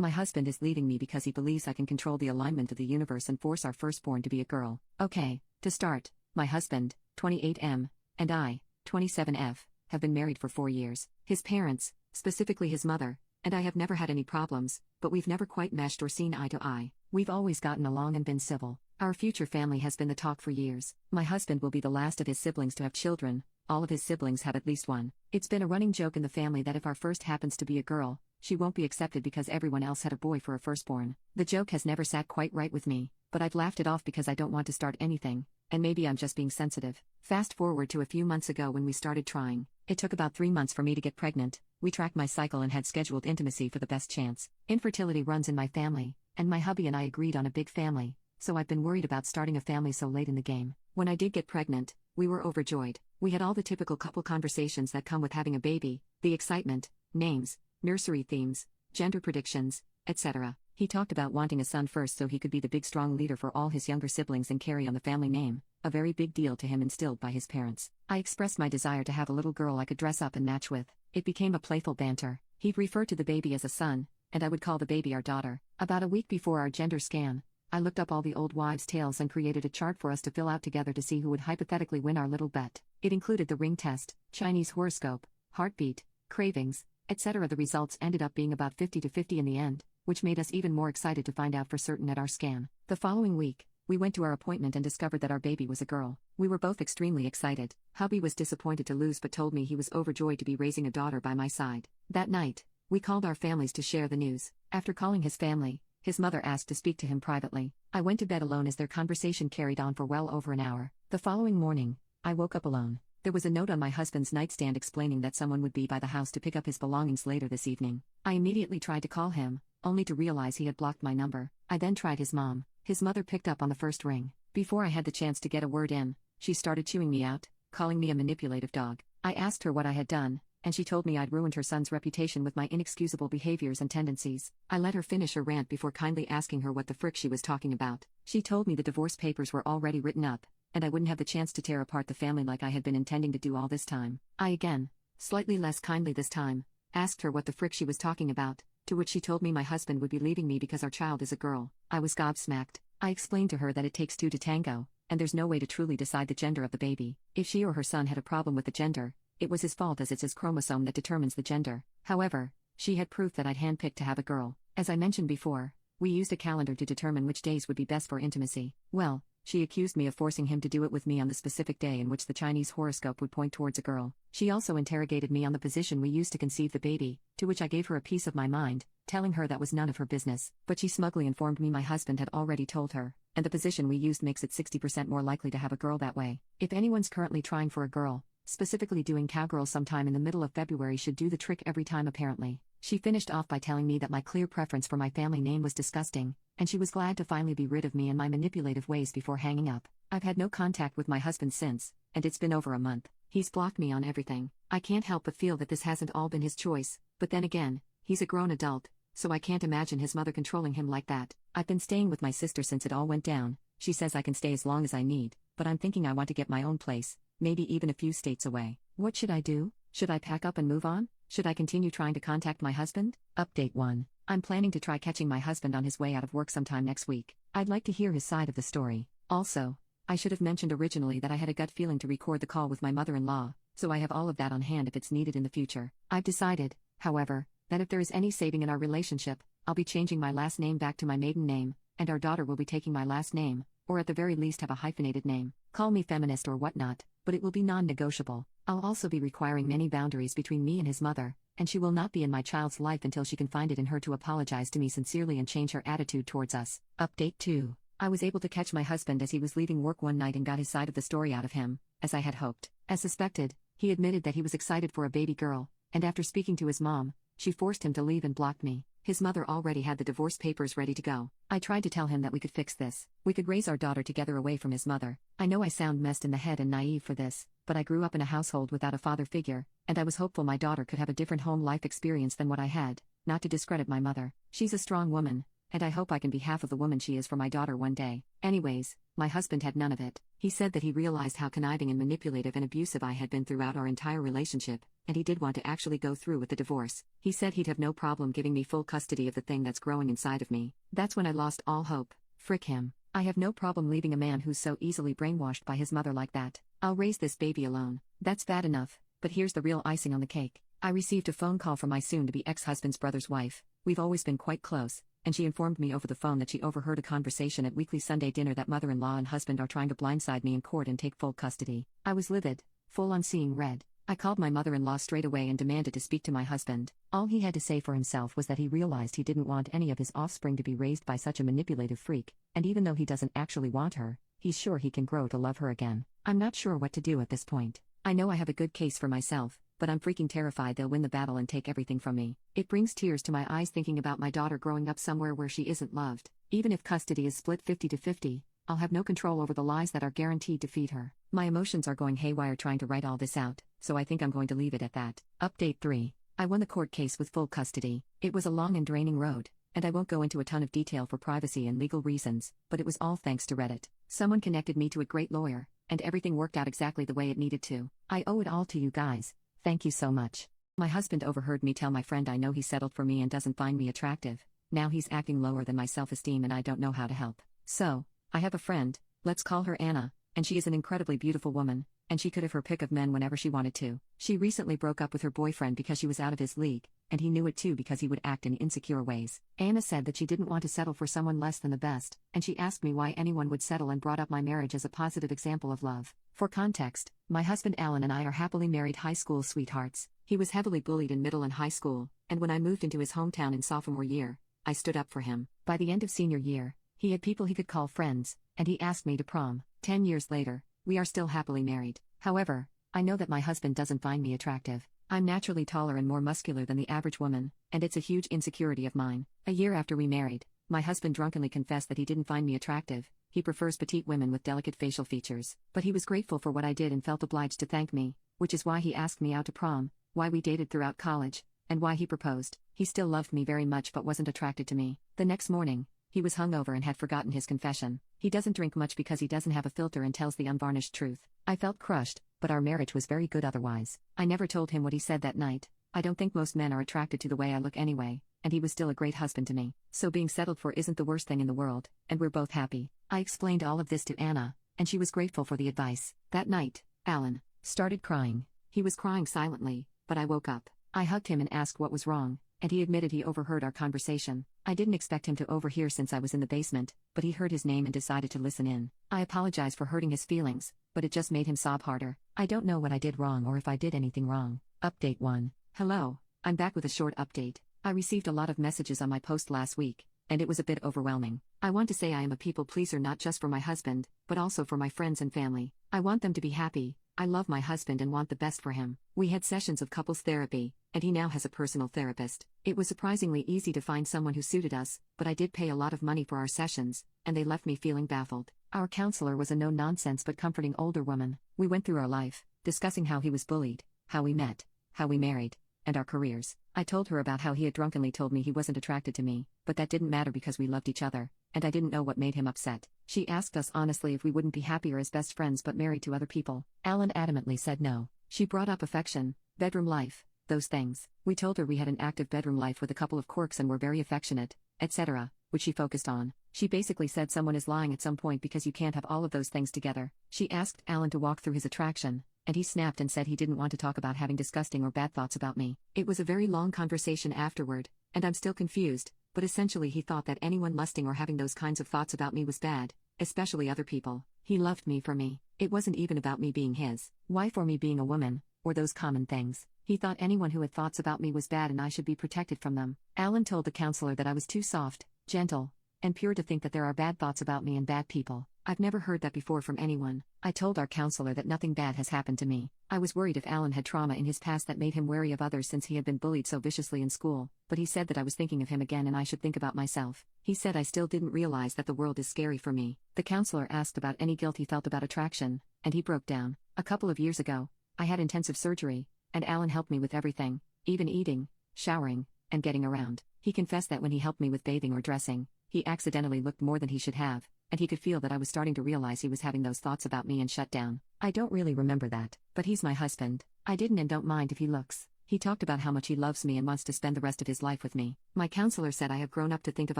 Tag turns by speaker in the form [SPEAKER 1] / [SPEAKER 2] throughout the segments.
[SPEAKER 1] My husband is leaving me because he believes I can control the alignment of the universe and force our firstborn to be a girl. Okay, to start, my husband, 28M, and I, 27F, have been married for 4 years. His parents, specifically his mother, and I have never had any problems, but we've never quite meshed or seen eye to eye. We've always gotten along and been civil. Our future family has been the talk for years. My husband will be the last of his siblings to have children. All of his siblings have at least one. It's been a running joke in the family that if our first happens to be a girl, she won't be accepted because everyone else had a boy for a firstborn. The joke has never sat quite right with me, but I've laughed it off because I don't want to start anything, and maybe I'm just being sensitive. Fast forward to a few months ago when we started trying. It took about 3 months for me to get pregnant. We tracked my cycle and had scheduled intimacy for the best chance. Infertility runs in my family, and my hubby and I agreed on a big family, so I've been worried about starting a family so late in the game. When I did get pregnant, we were overjoyed. We had all the typical couple conversations that come with having a baby, the excitement, names, nursery themes, gender predictions, etc. He talked about wanting a son first so he could be the big strong leader for all his younger siblings and carry on the family name, a very big deal to him instilled by his parents. I expressed my desire to have a little girl I could dress up and match with. It became a playful banter. He'd refer to the baby as a son, and I would call the baby our daughter. About a week before our gender scan, I looked up all the old wives' tales and created a chart for us to fill out together to see who would hypothetically win our little bet. It included the ring test, Chinese horoscope, heartbeat, cravings, etc. The results ended up being about 50 to 50 in the end, which made us even more excited to find out for certain at our scan. The following week, we went to our appointment and discovered that our baby was a girl. We were both extremely excited. Hubby was disappointed to lose but told me he was overjoyed to be raising a daughter by my side. That night, we called our families to share the news. After calling his family, his mother asked to speak to him privately. I went to bed alone as their conversation carried on for well over an hour. The following morning, I woke up alone. There was a note on my husband's nightstand explaining that someone would be by the house to pick up his belongings later this evening. I immediately tried to call him, only to realize he had blocked my number. I then tried his mom. His mother picked up on the first ring. Before I had the chance to get a word in, she started chewing me out, calling me a manipulative dog. I asked her what I had done, and she told me I'd ruined her son's reputation with my inexcusable behaviors and tendencies. I let her finish her rant before kindly asking her what the frick she was talking about. She told me the divorce papers were already written up, and I wouldn't have the chance to tear apart the family like I had been intending to do all this time. I again, slightly less kindly this time, asked her what the frick she was talking about, to which she told me my husband would be leaving me because our child is a girl. I was gobsmacked. I explained to her that it takes two to tango, and there's no way to truly decide the gender of the baby. If she or her son had a problem with the gender, it was his fault as it's his chromosome that determines the gender. However, she had proof that I'd handpicked to have a girl. As I mentioned before, we used a calendar to determine which days would be best for intimacy. Well, she accused me of forcing him to do it with me on the specific day in which the Chinese horoscope would point towards a girl. She also interrogated me on the position we used to conceive the baby, to which I gave her a piece of my mind, telling her that was none of her business. But she smugly informed me my husband had already told her, and the position we used makes it 60% more likely to have a girl that way. If anyone's currently trying for a girl, specifically doing cowgirl sometime in the middle of February should do the trick every time apparently. She finished off by telling me that my clear preference for my family name was disgusting, and she was glad to finally be rid of me and my manipulative ways before hanging up. I've had no contact with my husband since, and it's been over a month. He's blocked me on everything. I can't help but feel that this hasn't all been his choice, but then again, he's a grown adult, so I can't imagine his mother controlling him like that. I've been staying with my sister since it all went down. She says I can stay as long as I need, but I'm thinking I want to get my own place, maybe even a few states away. What should I do? Should I pack up and move on? Should I continue trying to contact my husband? Update 1. I'm planning to try catching my husband on his way out of work sometime next week. I'd like to hear his side of the story. Also, I should have mentioned originally that I had a gut feeling to record the call with my mother-in-law, so I have all of that on hand if it's needed in the future. I've decided, however, that if there is any saving in our relationship, I'll be changing my last name back to my maiden name, and our daughter will be taking my last name, or at the very least have a hyphenated name. Call me feminist or whatnot, but it will be non-negotiable. I'll also be requiring many boundaries between me and his mother, and she will not be in my child's life until she can find it in her to apologize to me sincerely and change her attitude towards us. Update 2. I was able to catch my husband as he was leaving work one night and got his side of the story out of him, as I had hoped. As suspected, he admitted that he was excited for a baby girl, and after speaking to his mom, she forced him to leave and blocked me. His mother already had the divorce papers ready to go. I tried to tell him that we could fix this. We could raise our daughter together away from his mother. I know I sound messed in the head and naive for this, but I grew up in a household without a father figure, and I was hopeful my daughter could have a different home life experience than what I had, not to discredit my mother. She's a strong woman, and I hope I can be half of the woman she is for my daughter one day. Anyways, my husband had none of it. He said that he realized how conniving and manipulative and abusive I had been throughout our entire relationship, and he did want to actually go through with the divorce. He said he'd have no problem giving me full custody of the thing that's growing inside of me. That's when I lost all hope. Frick him. I have no problem leaving a man who's so easily brainwashed by his mother like that. I'll raise this baby alone. That's bad enough, but here's the real icing on the cake. I received a phone call from my soon-to-be ex-husband's brother's wife. We've always been quite close, and she informed me over the phone that she overheard a conversation at weekly Sunday dinner that mother-in-law and husband are trying to blindside me in court and take full custody. I was livid, full on seeing red. I called my mother-in-law straight away and demanded to speak to my husband. All he had to say for himself was that he realized he didn't want any of his offspring to be raised by such a manipulative freak, and even though he doesn't actually want her, he's sure he can grow to love her again. I'm not sure what to do at this point. I know I have a good case for myself, but I'm freaking terrified they'll win the battle and take everything from me. It brings tears to my eyes thinking about my daughter growing up somewhere where she isn't loved. Even if custody is split 50-50, I'll have no control over the lies that are guaranteed to feed her. My emotions are going haywire trying to write all this out, so I think I'm going to leave it at that. Update 3. I won the court case with full custody. It was a long and draining road, and I won't go into a ton of detail for privacy and legal reasons, but it was all thanks to Reddit. Someone connected me to a great lawyer, and everything worked out exactly the way it needed to. I owe it all to you guys. Thank you so much. My husband overheard me tell my friend I know he settled for me and doesn't find me attractive. Now he's acting lower than my self-esteem and I don't know how to help. So, I have a friend, let's call her Anna, and she is an incredibly beautiful woman, and she could have her pick of men whenever she wanted to. She recently broke up with her boyfriend because she was out of his league, and he knew it too because he would act in insecure ways. Anna said that she didn't want to settle for someone less than the best, and she asked me why anyone would settle and brought up my marriage as a positive example of love. For context, my husband Alan and I are happily married high school sweethearts. He was heavily bullied in middle and high school, and when I moved into his hometown in sophomore year, I stood up for him. By the end of senior year, he had people he could call friends, and he asked me to prom. 10 years later, we are still happily married. However, I know that my husband doesn't find me attractive. I'm naturally taller and more muscular than the average woman, and it's a huge insecurity of mine. A year after we married, my husband drunkenly confessed that he didn't find me attractive. He prefers petite women with delicate facial features. But he was grateful for what I did and felt obliged to thank me, which is why he asked me out to prom, why we dated throughout college, and why he proposed. He still loved me very much but wasn't attracted to me. The next morning, he was hungover and had forgotten his confession. He doesn't drink much because he doesn't have a filter and tells the unvarnished truth. I felt crushed, but our marriage was very good otherwise. I never told him what he said that night. I don't think most men are attracted to the way I look anyway, and he was still a great husband to me. So being settled for isn't the worst thing in the world, and we're both happy. I explained all of this to Anna, and she was grateful for the advice. That night, Alan started crying. He was crying silently, but I woke up. I hugged him and asked what was wrong, and he admitted he overheard our conversation. I didn't expect him to overhear since I was in the basement, but he heard his name and decided to listen in. I apologized for hurting his feelings, but it just made him sob harder. I don't know what I did wrong or if I did anything wrong. Update 1. Hello, I'm back with a short update. I received a lot of messages on my post last week, and it was a bit overwhelming. I want to say I am a people pleaser not just for my husband, but also for my friends and family. I want them to be happy. I love my husband and want the best for him. We had sessions of couples therapy, and he now has a personal therapist. It was surprisingly easy to find someone who suited us, but I did pay a lot of money for our sessions, and they left me feeling baffled. Our counselor was a no-nonsense but comforting older woman. We went through our life, discussing how he was bullied, how we met, how we married, and our careers. I told her about how he had drunkenly told me he wasn't attracted to me, but that didn't matter because we loved each other, and I didn't know what made him upset. She asked us honestly if we wouldn't be happier as best friends but married to other people. Alan adamantly said no. She brought up affection, bedroom life, those things. We told her we had an active bedroom life with a couple of quirks and were very affectionate, etc., which she focused on. She basically said someone is lying at some point because you can't have all of those things together. She asked Alan to walk through his attraction, and he snapped and said he didn't want to talk about having disgusting or bad thoughts about me. It was a very long conversation afterward, and I'm still confused, but essentially he thought that anyone lusting or having those kinds of thoughts about me was bad, especially other people. He loved me for me. It wasn't even about me being his wife or me being a woman, or those common things. He thought anyone who had thoughts about me was bad and I should be protected from them. Alan told the counselor that I was too soft, gentle, and pure to think that there are bad thoughts about me and bad people. I've never heard that before from anyone. I told our counselor that nothing bad has happened to me. I was worried if Alan had trauma in his past that made him wary of others since he had been bullied so viciously in school, but he said that I was thinking of him again and I should think about myself. He said I still didn't realize that the world is scary for me. The counselor asked about any guilt he felt about attraction, and he broke down. A couple of years ago, I had intensive surgery, and Alan helped me with everything, even eating, showering, and getting around. He confessed that when he helped me with bathing or dressing, He accidentally looked more than he should have, and he could feel that I was starting to realize he was having those thoughts about me and shut down. I don't really remember that, but he's my husband. I didn't and don't mind if he looks. He talked about how much he loves me and wants to spend the rest of his life with me. My counselor said I have grown up to think of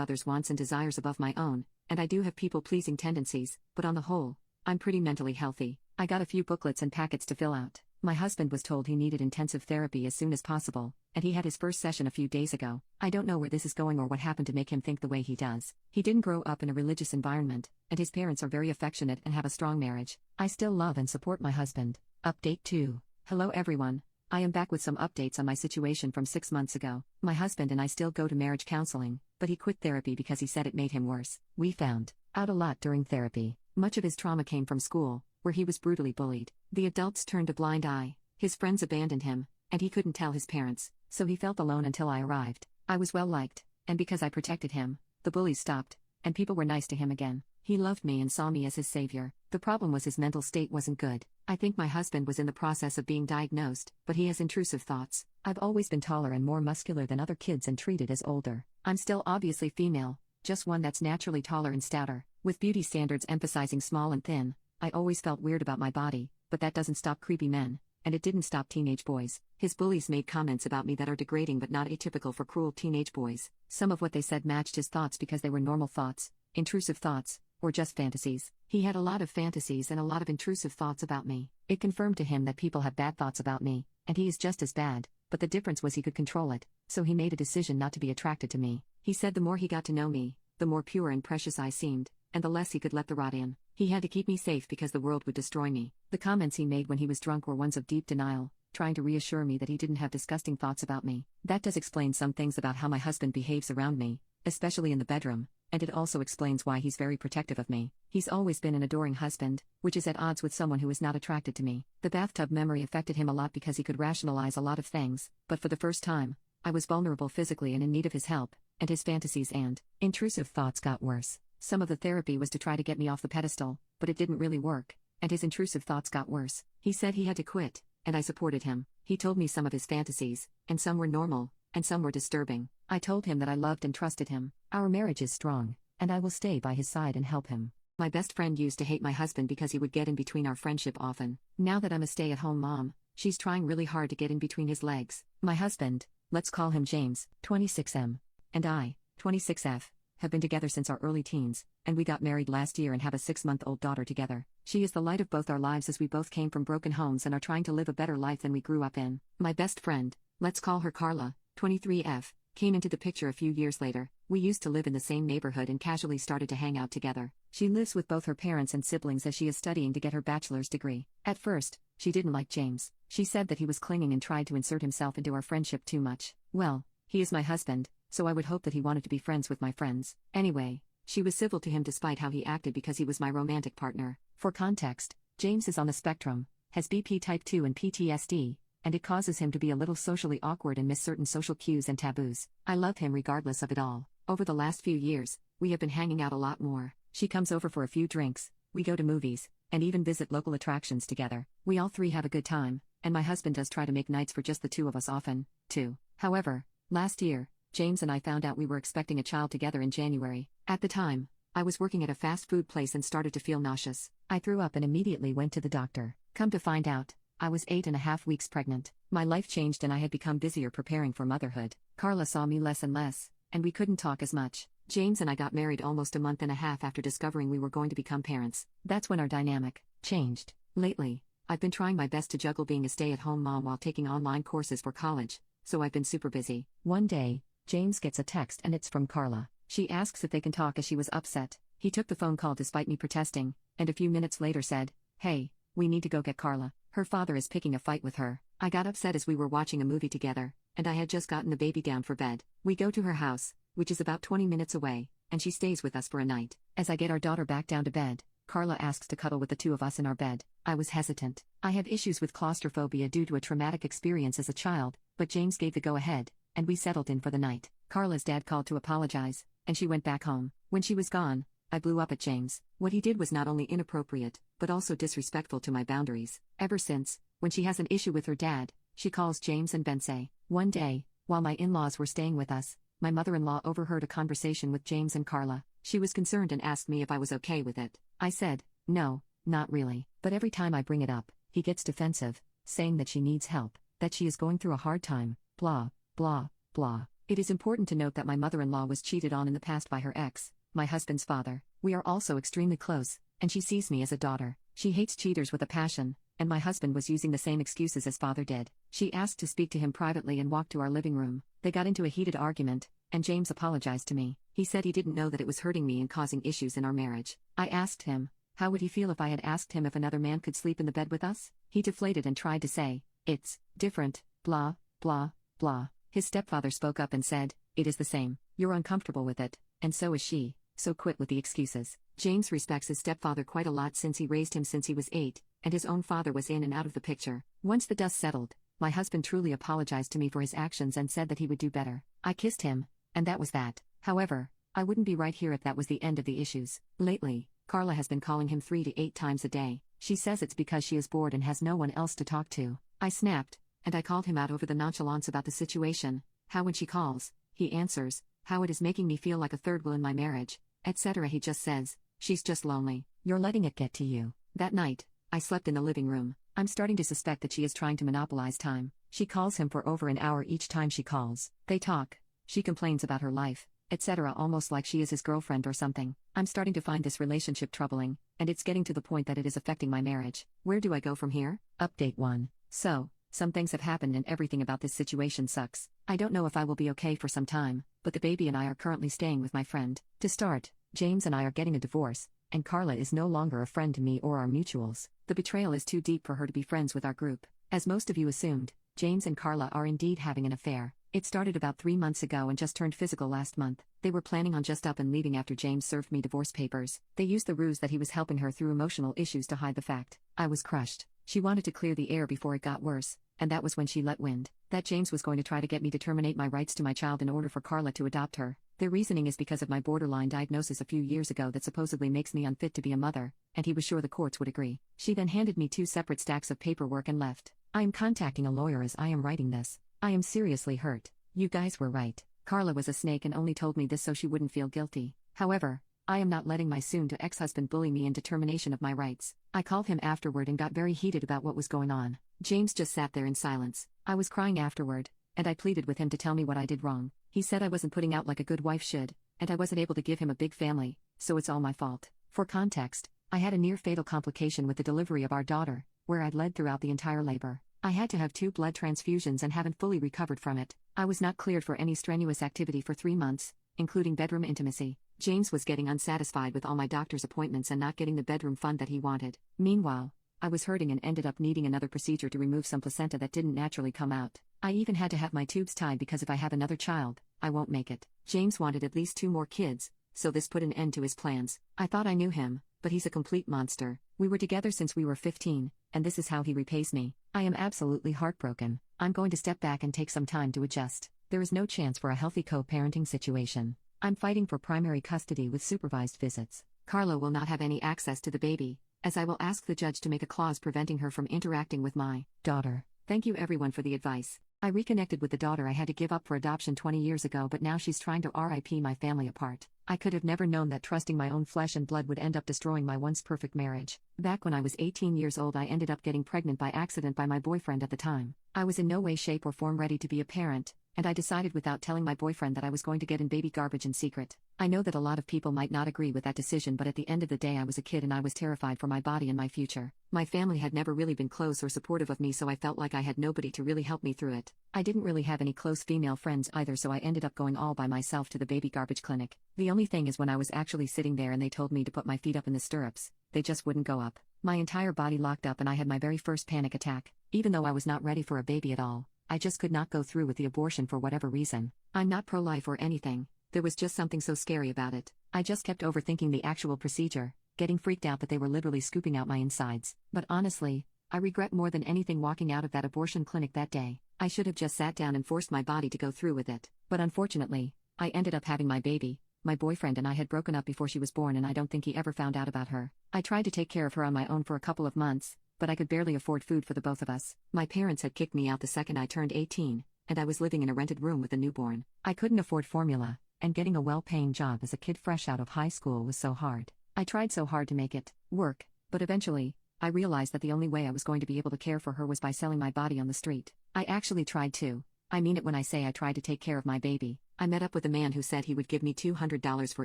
[SPEAKER 1] others' wants and desires above my own, and I do have people-pleasing tendencies, but on the whole, I'm pretty mentally healthy. I got a few booklets and packets to fill out. My husband was told he needed intensive therapy as soon as possible, and he had his first session a few days ago. I don't know where this is going or what happened to make him think the way he does. He didn't grow up in a religious environment, and his parents are very affectionate and have a strong marriage. I still love and support my husband. Update 2. Hello everyone. I am back with some updates on my situation from 6 months ago. My husband and I still go to marriage counseling, but he quit therapy because he said it made him worse. We found out a lot during therapy. Much of his trauma came from school, where he was brutally bullied. The adults turned a blind eye. His friends abandoned him, and he couldn't tell his parents, so he felt alone until I arrived. I was well liked, and because I protected him, the bullies stopped, and people were nice to him again. He loved me and saw me as his savior. The problem was his mental state wasn't good. I think my husband was in the process of being diagnosed, but he has intrusive thoughts. I've always been taller and more muscular than other kids and treated as older. I'm still obviously female, just one that's naturally taller and stouter. With beauty standards emphasizing small and thin, I always felt weird about my body, but that doesn't stop creepy men, and it didn't stop teenage boys. His bullies made comments about me that are degrading but not atypical for cruel teenage boys. Some of what they said matched his thoughts because they were normal thoughts, intrusive thoughts, or just fantasies. He had a lot of fantasies and a lot of intrusive thoughts about me. It confirmed to him that people have bad thoughts about me, and he is just as bad, but the difference was he could control it, so he made a decision not to be attracted to me. He said the more he got to know me, the more pure and precious I seemed, and the less he could let the rot in. He had to keep me safe because the world would destroy me. The comments he made when he was drunk were ones of deep denial, trying to reassure me that he didn't have disgusting thoughts about me. That does explain some things about how my husband behaves around me, especially in the bedroom, and it also explains why he's very protective of me. He's always been an adoring husband, which is at odds with someone who is not attracted to me. The bathtub memory affected him a lot because he could rationalize a lot of things, but for the first time, I was vulnerable physically and in need of his help, and his fantasies and intrusive thoughts got worse. Some of the therapy was to try to get me off the pedestal, but it didn't really work, and his intrusive thoughts got worse. He said he had to quit, and I supported him. He told me some of his fantasies, and some were normal, and some were disturbing. I told him that I loved and trusted him. Our marriage is strong, and I will stay by his side and help him. My best friend used to hate my husband because he would get in between our friendship often. Now that I'm a stay-at-home mom, she's trying really hard to get in between his legs. My husband, let's call him James, 26M, and I, 26F, have been together since our early teens, and we got married last year and have a 6-month-old daughter together. She is the light of both our lives as we both came from broken homes and are trying to live a better life than we grew up in. My best friend, let's call her Carla, 23F, came into the picture a few years later. We used to live in the same neighborhood and casually started to hang out together. She lives with both her parents and siblings as she is studying to get her bachelor's degree. At first, she didn't like James. She said that he was clinging and tried to insert himself into our friendship too much. Well, he is my husband, so I would hope that he wanted to be friends with my friends. Anyway, she was civil to him despite how he acted because he was my romantic partner. For context, James is on the spectrum, has BP type 2 and PTSD, and it causes him to be a little socially awkward and miss certain social cues and taboos. I love him regardless of it all. Over the last few years, we have been hanging out a lot more. She comes over for a few drinks, we go to movies, and even visit local attractions together. We all three have a good time, and my husband does try to make nights for just the two of us often, too. However, last year, James and I found out we were expecting a child together in January. At the time, I was working at a fast food place and started to feel nauseous. I threw up and immediately went to the doctor. Come to find out, I was 8.5 weeks pregnant. My life changed and I had become busier preparing for motherhood. Carla saw me less and less, and we couldn't talk as much. James and I got married almost a month and a half after discovering we were going to become parents. That's when our dynamic changed. Lately, I've been trying my best to juggle being a stay-at-home mom while taking online courses for college, so I've been super busy. One day, James gets a text and it's from Carla. She asks if they can talk as she was upset. He took the phone call despite me protesting, and a few minutes later said, "Hey, we need to go get Carla. Her father is picking a fight with her." I got upset as we were watching a movie together, and I had just gotten the baby down for bed. We go to her house, which is about 20 minutes away, and she stays with us for a night. As I get our daughter back down to bed, Carla asks to cuddle with the two of us in our bed. I was hesitant. I have issues with claustrophobia due to a traumatic experience as a child, but James gave the go-ahead, and we settled in for the night. Carla's dad called to apologize, and she went back home. When she was gone, I blew up at James. What he did was not only inappropriate, but also disrespectful to my boundaries. Ever since, when she has an issue with her dad, she calls James and Bensay. One day, while my in-laws were staying with us, my mother-in-law overheard a conversation with James and Carla. She was concerned and asked me if I was okay with it. I said, no, not really. But every time I bring it up, he gets defensive, saying that she needs help, that she is going through a hard time, blah, blah, blah. It is important to note that my mother-in-law was cheated on in the past by her ex, my husband's father. We are also extremely close, and she sees me as a daughter. She hates cheaters with a passion, and my husband was using the same excuses as father did. She asked to speak to him privately and walked to our living room. They got into a heated argument, and James apologized to me. He said he didn't know that it was hurting me and causing issues in our marriage. I asked him, how would he feel if I had asked him if another man could sleep in the bed with us? He deflated and tried to say, it's different, blah, blah, blah. His stepfather spoke up and said, it is the same. You're uncomfortable with it, and so is she, so quit with the excuses. James respects his stepfather quite a lot since he raised him since he was 8, and his own father was in and out of the picture. Once the dust settled, my husband truly apologized to me for his actions and said that he would do better. I kissed him, and that was that. However, I wouldn't be right here if that was the end of the issues. Lately, Carla has been calling him 3 to 8 times a day. She says it's because she is bored and has no one else to talk to. I snapped, and I called him out over the nonchalance about the situation, how when she calls, he answers, how it is making me feel like a third wheel in my marriage, etc. He just says, she's just lonely. You're letting it get to you. That night, I slept in the living room. I'm starting to suspect that she is trying to monopolize time. She calls him for over an hour each time she calls. They talk. She complains about her life, etc. almost like she is his girlfriend or something. I'm starting to find this relationship troubling, and it's getting to the point that it is affecting my marriage. Where do I go from here? Update 1. So, some things have happened and everything about this situation sucks. I don't know if I will be okay for some time, but the baby and I are currently staying with my friend. To start, James and I are getting a divorce, and Carla is no longer a friend to me or our mutuals. The betrayal is too deep for her to be friends with our group. As most of you assumed, James and Carla are indeed having an affair. It started about 3 months ago and just turned physical last month. They were planning on just up and leaving after James served me divorce papers. They used the ruse that he was helping her through emotional issues to hide the fact. I was crushed. She wanted to clear the air before it got worse, and that was when she let wind that James was going to try to get me to terminate my rights to my child in order for Carla to adopt her. Their reasoning is because of my borderline diagnosis a few years ago that supposedly makes me unfit to be a mother, and he was sure the courts would agree. She then handed me 2 separate stacks of paperwork and left. I am contacting a lawyer as I am writing this. I am seriously hurt. You guys were right. Carla was a snake and only told me this so she wouldn't feel guilty. However, I am not letting my soon-to-ex-husband bully me into termination of my rights. I called him afterward and got very heated about what was going on. James just sat there in silence. I was crying afterward, and I pleaded with him to tell me what I did wrong. He said I wasn't putting out like a good wife should, and I wasn't able to give him a big family, so it's all my fault. For context, I had a near-fatal complication with the delivery of our daughter, where I'd bled throughout the entire labor. I had to have 2 blood transfusions and haven't fully recovered from it. I was not cleared for any strenuous activity for 3 months, including bedroom intimacy. James was getting unsatisfied with all my doctor's appointments and not getting the bedroom fund that he wanted. Meanwhile, I was hurting and ended up needing another procedure to remove some placenta that didn't naturally come out. I even had to have my tubes tied because if I have another child, I won't make it. James wanted at least 2 more kids, so this put an end to his plans. I thought I knew him, but he's a complete monster. We were together since we were 15, and this is how he repays me. I am absolutely heartbroken. I'm going to step back and take some time to adjust. There is no chance for a healthy co-parenting situation. I'm fighting for primary custody with supervised visits. Carla will not have any access to the baby, as I will ask the judge to make a clause preventing her from interacting with my daughter. Thank you everyone for the advice. I reconnected with the daughter I had to give up for adoption 20 years ago, but now she's trying to RIP my family apart. I could have never known that trusting my own flesh and blood would end up destroying my once perfect marriage. Back when I was 18 years old, I ended up getting pregnant by accident by my boyfriend at the time. I was in no way, shape, or form ready to be a parent, and I decided without telling my boyfriend that I was going to get in baby garbage in secret. I know that a lot of people might not agree with that decision, but at the end of the day I was a kid and I was terrified for my body and my future. My family had never really been close or supportive of me, so I felt like I had nobody to really help me through it. I didn't really have any close female friends either, so I ended up going all by myself to the baby garbage clinic. The only thing is when I was actually sitting there and they told me to put my feet up in the stirrups, they just wouldn't go up. My entire body locked up and I had my very first panic attack. Even though I was not ready for a baby at all, I just could not go through with the abortion for whatever reason. I'm not pro-life or anything. There was just something so scary about it. I just kept overthinking the actual procedure, getting freaked out that they were literally scooping out my insides. But honestly, I regret more than anything walking out of that abortion clinic that day. I should have just sat down and forced my body to go through with it. But unfortunately, I ended up having my baby. My boyfriend and I had broken up before she was born, and I don't think he ever found out about her. I tried to take care of her on my own for a couple of months, but I could barely afford food for the both of us. My parents had kicked me out the second I turned 18, and I was living in a rented room with a newborn. I couldn't afford formula, and getting a well-paying job as a kid fresh out of high school was so hard. I tried so hard to make it work, but eventually, I realized that the only way I was going to be able to care for her was by selling my body on the street. I actually tried to. I mean it when I say I tried to take care of my baby. I met up with a man who said he would give me $200 for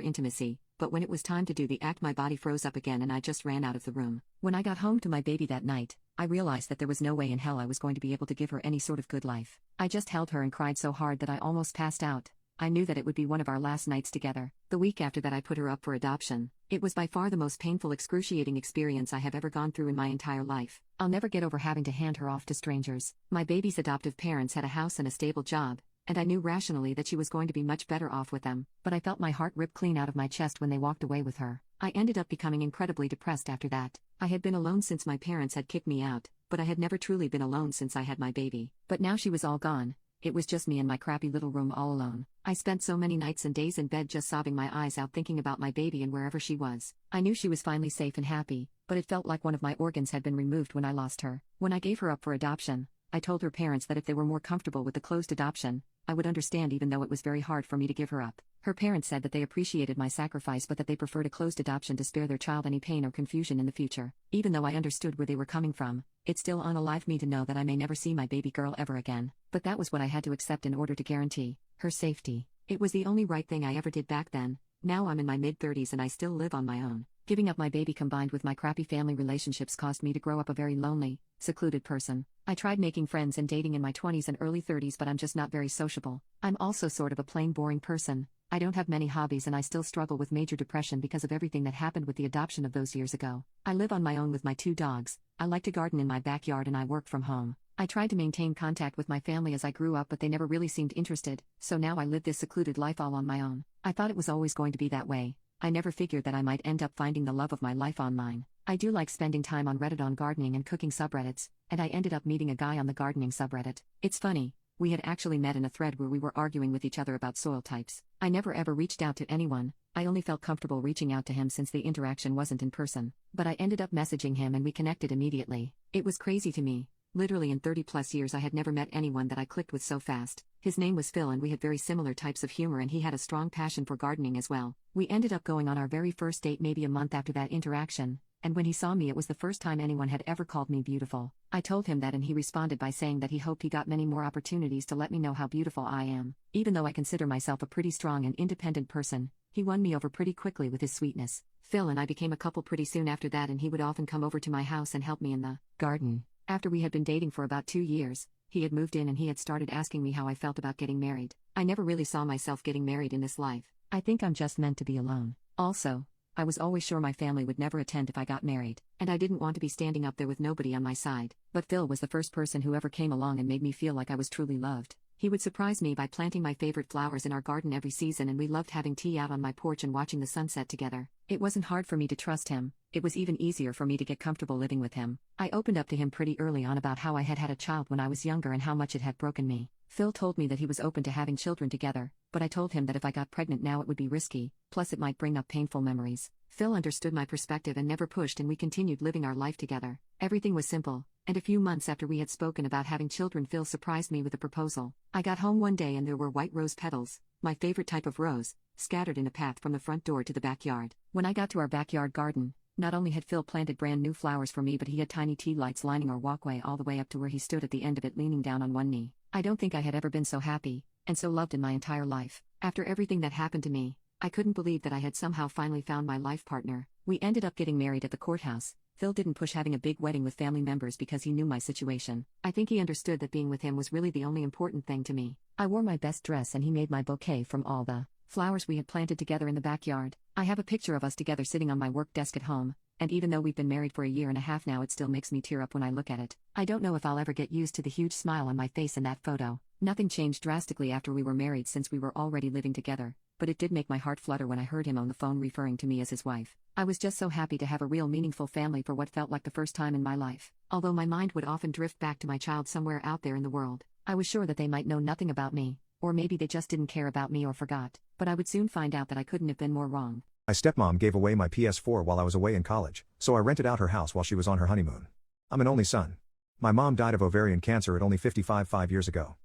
[SPEAKER 1] intimacy, but when it was time to do the act, my body froze up again and I just ran out of the room. When I got home to my baby that night, I realized that there was no way in hell I was going to be able to give her any sort of good life. I just held her and cried so hard that I almost passed out. I knew that it would be one of our last nights together. The week after that, I put her up for adoption. It was by far the most painful, excruciating experience I have ever gone through in my entire life. I'll never get over having to hand her off to strangers. My baby's adoptive parents had a house and a stable job, and I knew rationally that she was going to be much better off with them, but I felt my heart rip clean out of my chest when they walked away with her. I ended up becoming incredibly depressed after that. I had been alone since my parents had kicked me out, but I had never truly been alone since I had my baby. But now she was all gone. It was just me in my crappy little room all alone. I spent so many nights and days in bed just sobbing my eyes out thinking about my baby and wherever she was. I knew she was finally safe and happy, but it felt like one of my organs had been removed when I lost her. When I gave her up for adoption, I told her parents that if they were more comfortable with the closed adoption, I would understand, even though it was very hard for me to give her up. Her parents said that they appreciated my sacrifice but that they preferred a closed adoption to spare their child any pain or confusion in the future. Even though I understood where they were coming from, it still unalived me to know that I may never see my baby girl ever again. But that was what I had to accept in order to guarantee her safety. It was the only right thing I ever did back then. Now I'm in my mid-30s and I still live on my own. Giving up my baby combined with my crappy family relationships caused me to grow up a very lonely, secluded person. I tried making friends and dating in my 20s and early 30s, but I'm just not very sociable. I'm also sort of a plain boring person. I don't have many hobbies and I still struggle with major depression because of everything that happened with the adoption of those years ago. I live on my own with my 2 dogs. I like to garden in my backyard and I work from home. I tried to maintain contact with my family as I grew up, but they never really seemed interested, so now I live this secluded life all on my own. I thought it was always going to be that way. I never figured that I might end up finding the love of my life online. I do like spending time on Reddit on gardening and cooking subreddits, and I ended up meeting a guy on the gardening subreddit. It's funny, we had actually met in a thread where we were arguing with each other about soil types. I never ever reached out to anyone. I only felt comfortable reaching out to him since the interaction wasn't in person. But I ended up messaging him and we connected immediately. It was crazy to me. Literally in 30+ years I had never met anyone that I clicked with so fast. His name was Phil and we had very similar types of humor and he had a strong passion for gardening as well. We ended up going on our very first date maybe a month after that interaction, and when he saw me it was the first time anyone had ever called me beautiful. I told him that and he responded by saying that he hoped he got many more opportunities to let me know how beautiful I am. Even though I consider myself a pretty strong and independent person, he won me over pretty quickly with his sweetness. Phil and I became a couple pretty soon after that and he would often come over to my house and help me in the garden. After we had been dating for about 2 years, he had moved in and he had started asking me how I felt about getting married. I never really saw myself getting married in this life. I think I'm just meant to be alone. Also, I was always sure my family would never attend if I got married, and I didn't want to be standing up there with nobody on my side. But Phil was the first person who ever came along and made me feel like I was truly loved. He would surprise me by planting my favorite flowers in our garden every season, and we loved having tea out on my porch and watching the sunset together. It wasn't hard for me to trust him. It was even easier for me to get comfortable living with him. I opened up to him pretty early on about how I had had a child when I was younger and how much it had broken me. Phil told me that he was open to having children together, but I told him that if I got pregnant now it would be risky, plus it might bring up painful memories. Phil understood my perspective and never pushed, and we continued living our life together. Everything was simple, and a few months after we had spoken about having children, Phil surprised me with a proposal. I got home one day and there were white rose petals, my favorite type of rose, scattered in a path from the front door to the backyard. When I got to our backyard garden, not only had Phil planted brand new flowers for me, but he had tiny tea lights lining our walkway all the way up to where he stood at the end of it, leaning down on one knee. I don't think I had ever been so happy, and so loved in my entire life. After everything that happened to me, I couldn't believe that I had somehow finally found my life partner. We ended up getting married at the courthouse. Phil didn't push having a big wedding with family members because he knew my situation. I think he understood that being with him was really the only important thing to me. I wore my best dress and he made my bouquet from all the flowers we had planted together in the backyard. I have a picture of us together sitting on my work desk at home, and even though we've been married for a year and a half now, it still makes me tear up when I look at it. I don't know if I'll ever get used to the huge smile on my face in that photo. Nothing changed drastically after we were married since we were already living together, but it did make my heart flutter when I heard him on the phone referring to me as his wife. I was just so happy to have a real meaningful family for what felt like the first time in my life. Although my mind would often drift back to my child somewhere out there in the world, I was sure that they might know nothing about me, or maybe they just didn't care about me or forgot, but I would soon find out that I couldn't have been more wrong.
[SPEAKER 2] My stepmom gave away my PS4 while I was away in college, so I rented out her house while she was on her honeymoon. I'm an only son. My mom died of ovarian cancer at only 55 5 years ago.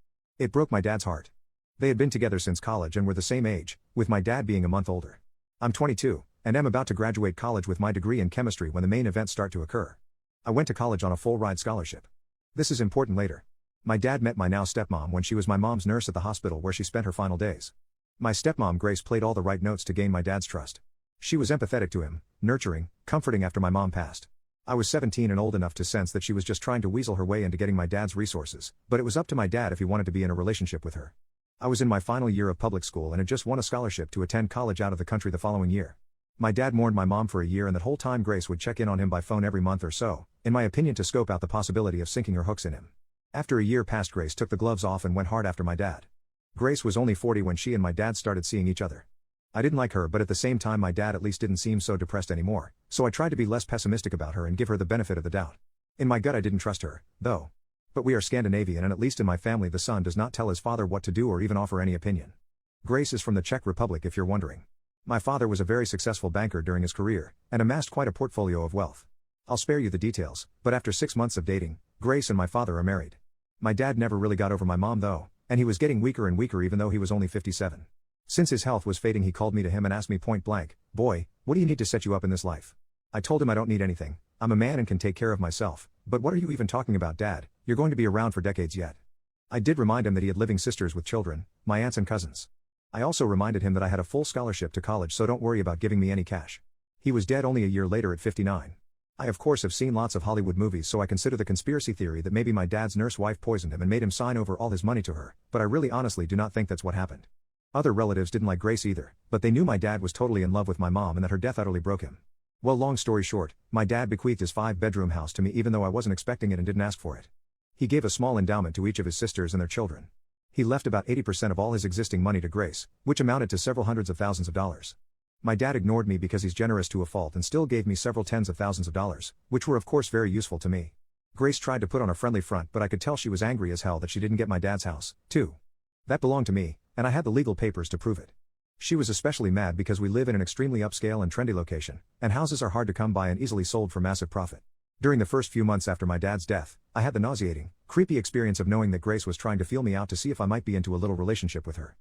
[SPEAKER 2] It broke my dad's heart. They had been together since college and were the same age, with my dad being a month older. I'm 22, and am about to graduate college with my degree in chemistry when the main events start to occur. I went to college on a full-ride scholarship. This is important later. My dad met my now stepmom when she was my mom's nurse at the hospital where she spent her final days. My stepmom Grace played all the right notes to gain my dad's trust. She was empathetic to him, nurturing, comforting after my mom passed. I was 17 and old enough to sense that she was just trying to weasel her way into getting my dad's resources, but it was up to my dad if he wanted to be in a relationship with her. I was in my final year of public school and had just won a scholarship to attend college out of the country the following year. My dad mourned my mom for a year, and that whole time Grace would check in on him by phone every month or so, in my opinion to scope out the possibility of sinking her hooks in him. After a year passed, Grace took the gloves off and went hard after my dad. Grace was only 40 when she and my dad started seeing each other. I didn't like her, but at the same time my dad at least didn't seem so depressed anymore, so I tried to be less pessimistic about her and give her the benefit of the doubt. In my gut I didn't trust her, though. But we are Scandinavian, and at least in my family the son does not tell his father what to do or even offer any opinion. Grace is from the Czech Republic, if you're wondering. My father was a very successful banker during his career, and amassed quite a portfolio of wealth. I'll spare you the details, but after 6 months of dating, Grace and my father are married. My dad never really got over my mom though, and he was getting weaker and weaker even though he was only 57. Since his health was fading, he called me to him and asked me point blank, "Boy, what do you need to set you up in this life?" I told him I don't need anything, I'm a man and can take care of myself. But what are you even talking about, Dad? You're going to be around for decades yet. I did remind him that he had living sisters with children, my aunts and cousins. I also reminded him that I had a full scholarship to college, so don't worry about giving me any cash. He was dead only a year later at 59. I of course have seen lots of Hollywood movies, so I consider the conspiracy theory that maybe my dad's nurse wife poisoned him and made him sign over all his money to her, but I really honestly do not think that's what happened. Other relatives didn't like Grace either, but they knew my dad was totally in love with my mom and that her death utterly broke him. Well, long story short, my dad bequeathed his 5-bedroom house to me even though I wasn't expecting it and didn't ask for it. He gave a small endowment to each of his sisters and their children. He left about 80% of all his existing money to Grace, which amounted to several hundreds of thousands of dollars. My dad ignored me because he's generous to a fault and still gave me several tens of thousands of dollars, which were of course very useful to me. Grace tried to put on a friendly front, but I could tell she was angry as hell that she didn't get my dad's house, too. That belonged to me, and I had the legal papers to prove it. She was especially mad because we live in an extremely upscale and trendy location, and houses are hard to come by and easily sold for massive profit. During the first few months after my dad's death, I had the nauseating, creepy experience of knowing that Grace was trying to feel me out to see if I might be into a little relationship with her.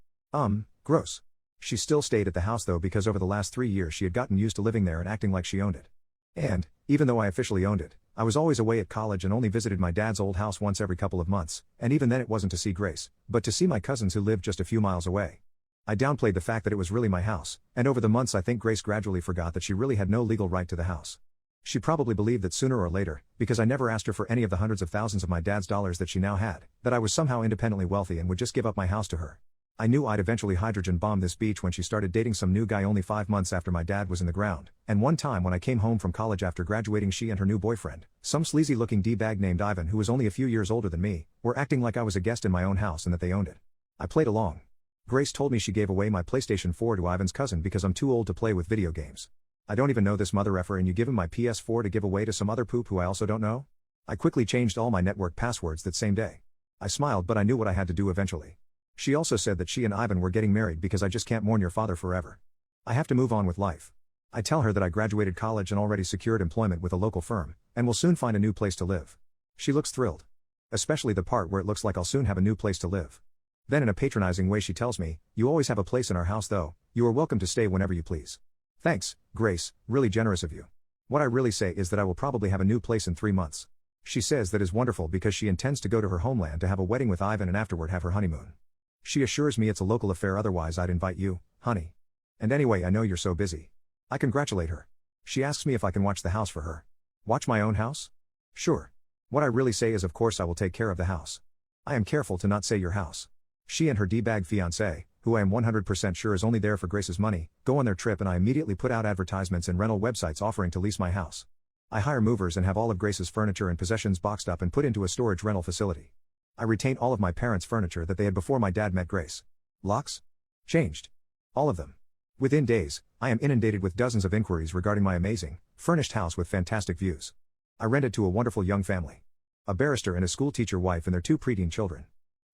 [SPEAKER 2] Gross. She still stayed at the house though, because over the last 3 years she had gotten used to living there and acting like she owned it. And, even though I officially owned it, I was always away at college and only visited my dad's old house once every couple of months, and even then it wasn't to see Grace, but to see my cousins who lived just a few miles away. I downplayed the fact that it was really my house, and over the months I think Grace gradually forgot that she really had no legal right to the house. She probably believed that sooner or later, because I never asked her for any of the hundreds of thousands of my dad's dollars that she now had, that I was somehow independently wealthy and would just give up my house to her. I knew I'd eventually hydrogen bomb this beach when she started dating some new guy only 5 months after my dad was in the ground, and one time when I came home from college after graduating, she and her new boyfriend, some sleazy looking D-bag named Ivan who was only a few years older than me, were acting like I was a guest in my own house and that they owned it. I played along. Grace told me she gave away my PlayStation 4 to Ivan's cousin because I'm too old to play with video games. I don't even know this mother effer, and you give him my PS4 to give away to some other poop who I also don't know? I quickly changed all my network passwords that same day. I smiled, but I knew what I had to do eventually. She also said that she and Ivan were getting married because I just can't mourn your father forever. I have to move on with life. I tell her that I graduated college and already secured employment with a local firm, and will soon find a new place to live. She looks thrilled. Especially the part where it looks like I'll soon have a new place to live. Then in a patronizing way she tells me, "You always have a place in our house though, you are welcome to stay whenever you please." Thanks, Grace, really generous of you. What I really say is that I will probably have a new place in 3 months. She says that is wonderful because she intends to go to her homeland to have a wedding with Ivan and afterward have her honeymoon. She assures me it's a local affair, otherwise I'd invite you, honey. And anyway, I know you're so busy. I congratulate her. She asks me if I can watch the house for her. Watch my own house? Sure. What I really say is of course I will take care of the house. I am careful to not say your house. She and her D-bag fiancé, who I am 100% sure is only there for Grace's money, go on their trip and I immediately put out advertisements in rental websites offering to lease my house. I hire movers and have all of Grace's furniture and possessions boxed up and put into a storage rental facility. I retain all of my parents' furniture that they had before my dad met Grace. Locks? Changed. All of them. Within days, I am inundated with dozens of inquiries regarding my amazing, furnished house with fantastic views. I rent it to a wonderful young family. A barrister and a school teacher wife and their 2 preteen children.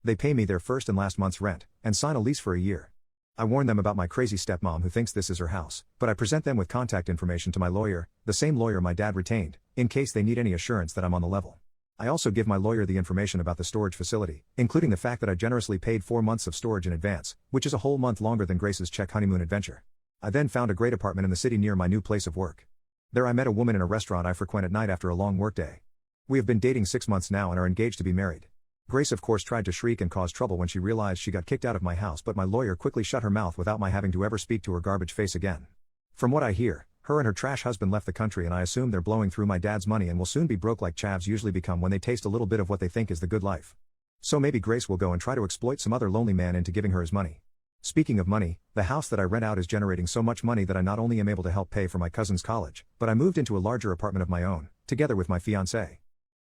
[SPEAKER 2] They pay me their first and last month's rent, and sign a lease for a year. I warn them about my crazy stepmom who thinks this is her house, but I present them with contact information to my lawyer, the same lawyer my dad retained, in case they need any assurance that I'm on the level. I also give my lawyer the information about the storage facility, including the fact that I generously paid 4 months of storage in advance, which is a whole month longer than Grace's Czech honeymoon adventure. I then found a great apartment in the city near my new place of work. There I met a woman in a restaurant I frequent at night after a long workday. We have been dating 6 months now and are engaged to be married. Grace of course tried to shriek and cause trouble when she realized she got kicked out of my house, but my lawyer quickly shut her mouth without my having to ever speak to her garbage face again. From what I hear, her and her trash husband left the country and I assume they're blowing through my dad's money and will soon be broke like chavs usually become when they taste a little bit of what they think is the good life. So maybe Grace will go and try to exploit some other lonely man into giving her his money. Speaking of money, the house that I rent out is generating so much money that I not only am able to help pay for my cousin's college, but I moved into a larger apartment of my own, together with my fiancée.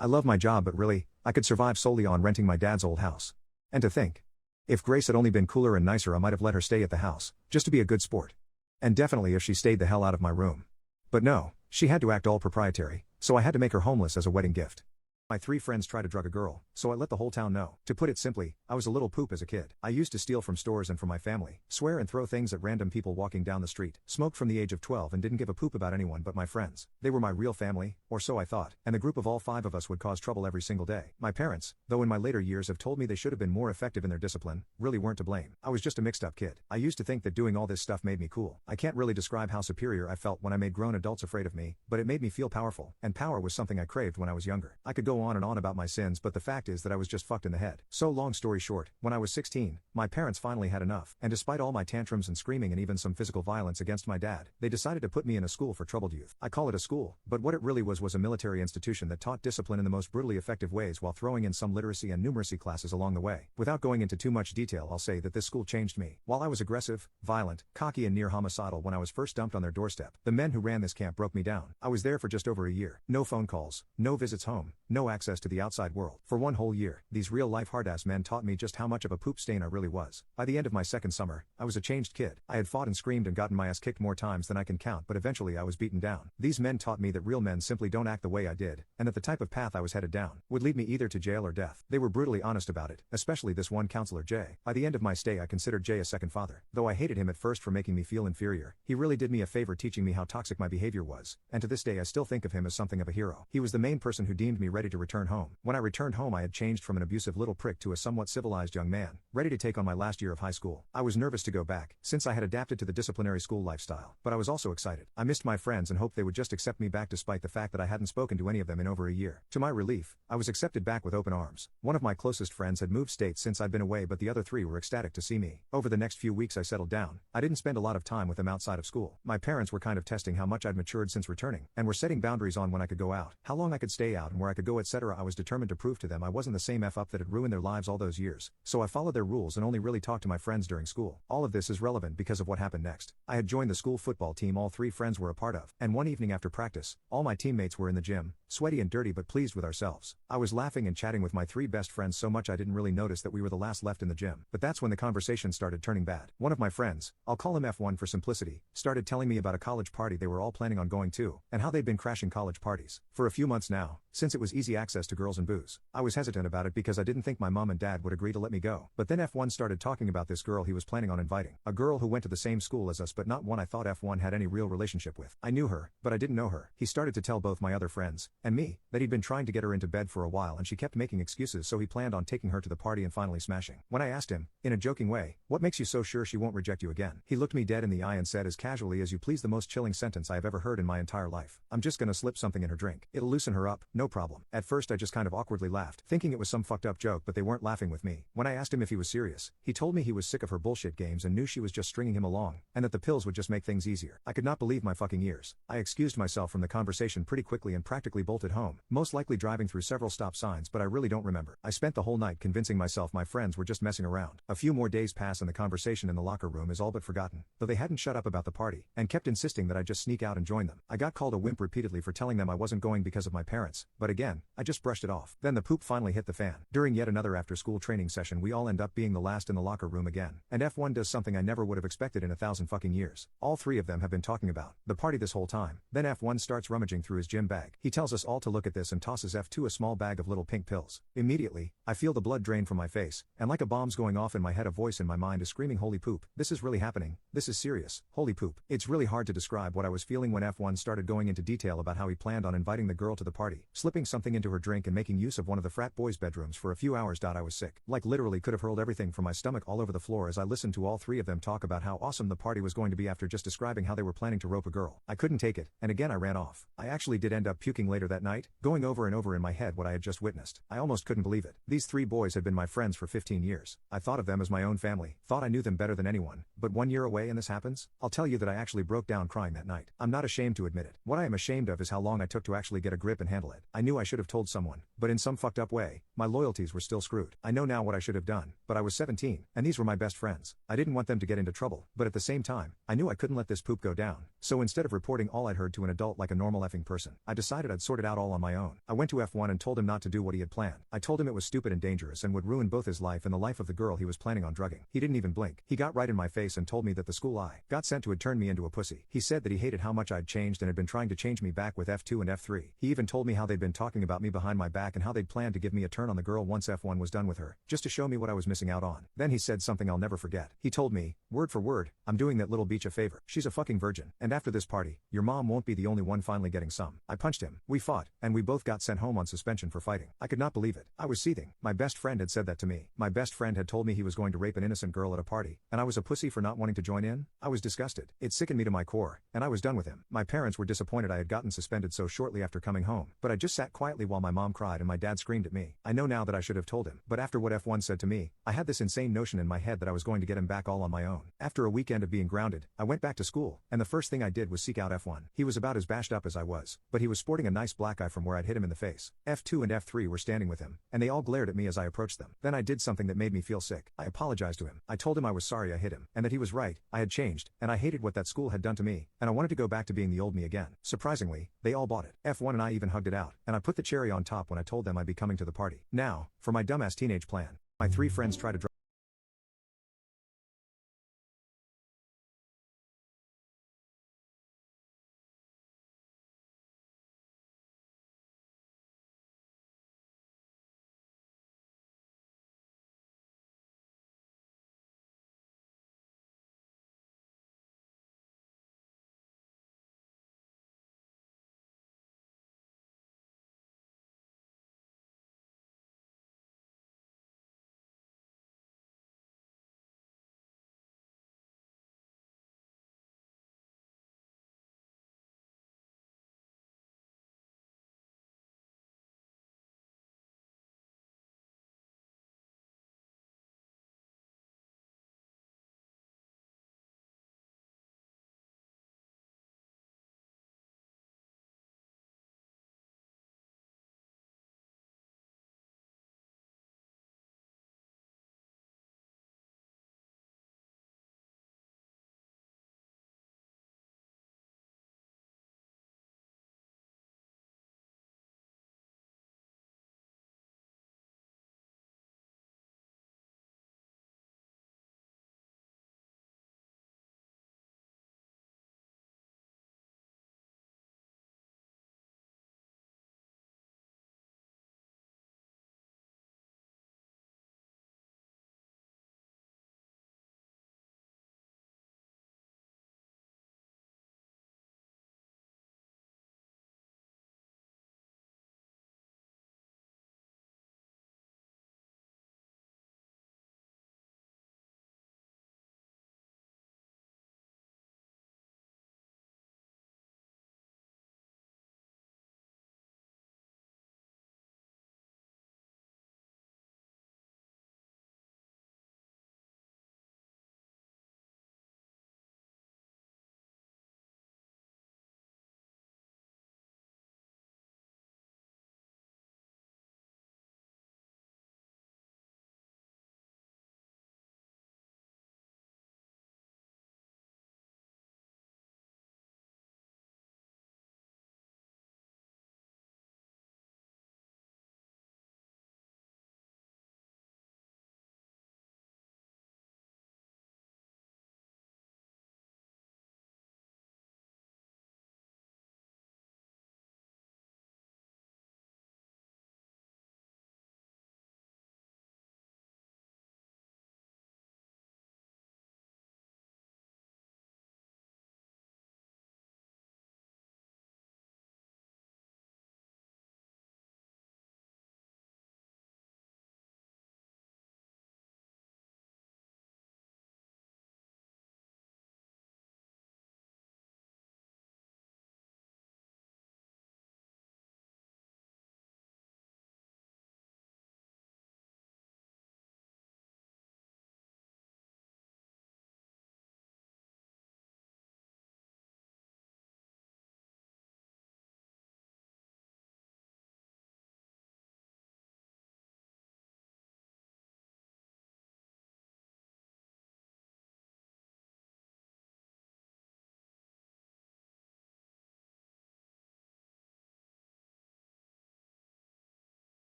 [SPEAKER 2] I love my job, but really, I could survive solely on renting my dad's old house. And to think, if Grace had only been cooler and nicer, I might have let her stay at the house, just to be a good sport. And definitely if she stayed the hell out of my room. But no, she had to act all proprietary, so I had to make her homeless as a wedding gift. My 3 friends tried to drug a girl, so I let the whole town know. To put it simply, I was a little poop as a kid. I used to steal from stores and from my family, swear and throw things at random people walking down the street, smoked from the age of 12 and didn't give a poop about anyone but my friends. They were my real family, or so I thought, and the group of all 5 of us would cause trouble every single day. My parents, though in my later years have told me they should have been more effective in their discipline, really weren't to blame. I was just a mixed up kid. I used to think that doing all this stuff made me cool. I can't really describe how superior I felt when I made grown adults afraid of me, but it made me feel powerful, and power was something I craved when I was younger. I could go on and on about my sins, but the fact is that I was just fucked in the head. So long story short, when I was 16, my parents finally had enough, and despite all my tantrums and screaming and even some physical violence against my dad, they decided to put me in a school for troubled youth. I call it a school, but what it really was a military institution that taught discipline in the most brutally effective ways while throwing in some literacy and numeracy classes along the way. Without going into too much detail, I'll say that this school changed me. While I was aggressive, violent, cocky and near homicidal when I was first dumped on their doorstep, the men who ran this camp broke me down. I was there for just over a year. No phone calls, no visits home, no access to the outside world. For one whole year, these real-life hard-ass men taught me just how much of a poop stain I really was. By the end of my second summer, I was a changed kid. I had fought and screamed and gotten my ass kicked more times than I can count, but eventually I was beaten down. These men taught me that real men simply don't act the way I did, and that the type of path I was headed down would lead me either to jail or death. They were brutally honest about it, especially this one counselor Jay. By the end of my stay I considered Jay a second father. Though I hated him at first for making me feel inferior, he really did me a favor teaching me how toxic my behavior was, and to this day I still think of him as something of a hero. He was the main person who deemed me ready to return home. When I returned home I had changed from an abusive little prick to a somewhat civilized young man, ready to take on my last year of high school. I was nervous to go back, since I had adapted to the disciplinary school lifestyle, but I was also excited. I missed my friends and hoped they would just accept me back despite the fact that I hadn't spoken to any of them in over a year. To my relief, I was accepted back with open arms. One of my closest friends had moved states since I'd been away, but the other 3 were ecstatic to see me. Over the next few weeks I settled down. I didn't spend a lot of time with them outside of school. My parents were kind of testing how much I'd matured since returning, and were setting boundaries on when I could go out, how long I could stay out and where I could go, etc. I was determined to prove to them I wasn't the same F-up that had ruined their lives all those years, so I followed their rules and only really talked to my friends during school. All of this is relevant because of what happened next. I had joined the school football team all 3 friends were a part of, and one evening after practice, all my teammates were in the gym, sweaty and dirty but pleased with ourselves. I was laughing and chatting with my 3 best friends so much I didn't really notice that we were the last left in the gym, but that's when the conversation started turning bad. One of my friends, I'll call him F1 for simplicity, started telling me about a college party they were all planning on going to, and how they'd been crashing college parties for a few months now, since it was easy access to girls and booze. I was hesitant about it because I didn't think my mom and dad would agree to let me go, but then F1 started talking about this girl he was planning on inviting, a girl who went to the same school as us but not one I thought F1 had any real relationship with. I knew her, but I didn't know her. He started to tell both my other friends, and me, that he'd been trying to get her into bed for a while and she kept making excuses, so he planned on taking her to the party and finally smashing. When I asked him, in a joking way, what makes you so sure she won't reject you again, he looked me dead in the eye and said as casually as you please, the most chilling sentence I have ever heard in my entire life. I'm just gonna slip something in her drink. It'll loosen her up, no problem. At first I just kind of awkwardly laughed, thinking it was some fucked up joke, but they weren't laughing with me. When I asked him if he was serious, he told me he was sick of her bullshit games and knew she was just stringing him along, and that the pills would just make things easier. I could not believe my fucking ears. I excused myself from the conversation pretty quickly and practically bolted home, most likely driving through several stop signs, but I really don't remember. I spent the whole night convincing myself my friends were just messing around. A few more days pass and the conversation in the locker room is all but forgotten, though they hadn't shut up about the party, and kept insisting that I just sneak out and join them. I got called a wimp repeatedly for telling them I wasn't going because of my parents, but again, I just brushed it off. Then the poop finally hit the fan. During yet another after-school training session we all end up being the last in the locker room again, and F1 does something I never would have expected in 1,000 fucking years. All 3 of them have been talking about the party this whole time. Then F1 starts rummaging through his gym bag. He tells us all to look at this and tosses F2 a small bag of little pink pills. Immediately, I feel the blood drain from my face, and like a bomb's going off in my head, a voice in my mind is screaming, holy poop, this is really happening, this is serious, holy poop. It's really hard to describe what I was feeling when F1 started going into detail about how he planned on inviting the girl to the party, slipping something into into her drink and making use of one of the frat boys' bedrooms for a few hours. I was sick. Like literally could have hurled everything from my stomach all over the floor as I listened to all three of them talk about how awesome the party was going to be after just describing how they were planning to rope a girl. I couldn't take it, and again I ran off. I actually did end up puking later that night, going over and over in my head what I had just witnessed. I almost couldn't believe it. These three boys had been my friends for 15 years. I thought of them as my own family, thought I knew them better than anyone, but 1 year away and this happens? I'll tell you that I actually broke down crying that night. I'm not ashamed to admit it. What I am ashamed of is how long I took to actually get a grip and handle it. I knew I should have told someone, but in some fucked up way, my loyalties were still screwed. I know now what I should have done, but I was 17, and these were my best friends. I didn't want them to get into trouble, but at the same time, I knew I couldn't let this poop go down. So instead of reporting all I'd heard to an adult like a normal effing person, I decided I'd sort it out all on my own. I went to F1 and told him not to do what he had planned. I told him it was stupid and dangerous and would ruin both his life and the life of the girl he was planning on drugging. He didn't even blink. He got right in my face and told me that the school I got sent to had turned me into a pussy. He said that he hated how much I'd changed and had been trying to change me back with F2 and F3. He even told me how they'd been talking about me behind my back and how they'd planned to give me a turn on the girl once F1 was done with her, just to show me what I was missing out on. Then he said something I'll never forget. He told me, word for word, I'm doing that little beach a favor. She's a fucking virgin. And after this party, your mom won't be the only one finally getting some. I punched him. We fought, and we both got sent home on suspension for fighting. I could not believe it. I was seething. My best friend had said that to me. My best friend had told me he was going to rape an innocent girl at a party, and I was a pussy for not wanting to join in? I was disgusted. It sickened me to my core, and I was done with him. My parents were disappointed I had gotten suspended so shortly after coming home, but I just sat quietly while my mom cried and my dad screamed at me. I know now that I should have told him, but after what F1 said to me, I had this insane notion in my head that I was going to get him back all on my own. After a weekend of being grounded, I went back to school, and the first thing I did was seek out F1. He was about as bashed up as I was, but he was sporting a nice black eye from where I'd hit him in the face. F2 and F3 were standing with him, and they all glared at me as I approached them. Then I did something that made me feel sick. I apologized to him. I told him I was sorry I hit him, and that he was right. I had changed, and I hated what that school had done to me, and I wanted to go back to being the old me again. Surprisingly, they all bought it. F1 and I even hugged it out, and I put the cherry on top when I told them I'd be coming to the party. Now, for my dumbass teenage plan. My three friends try to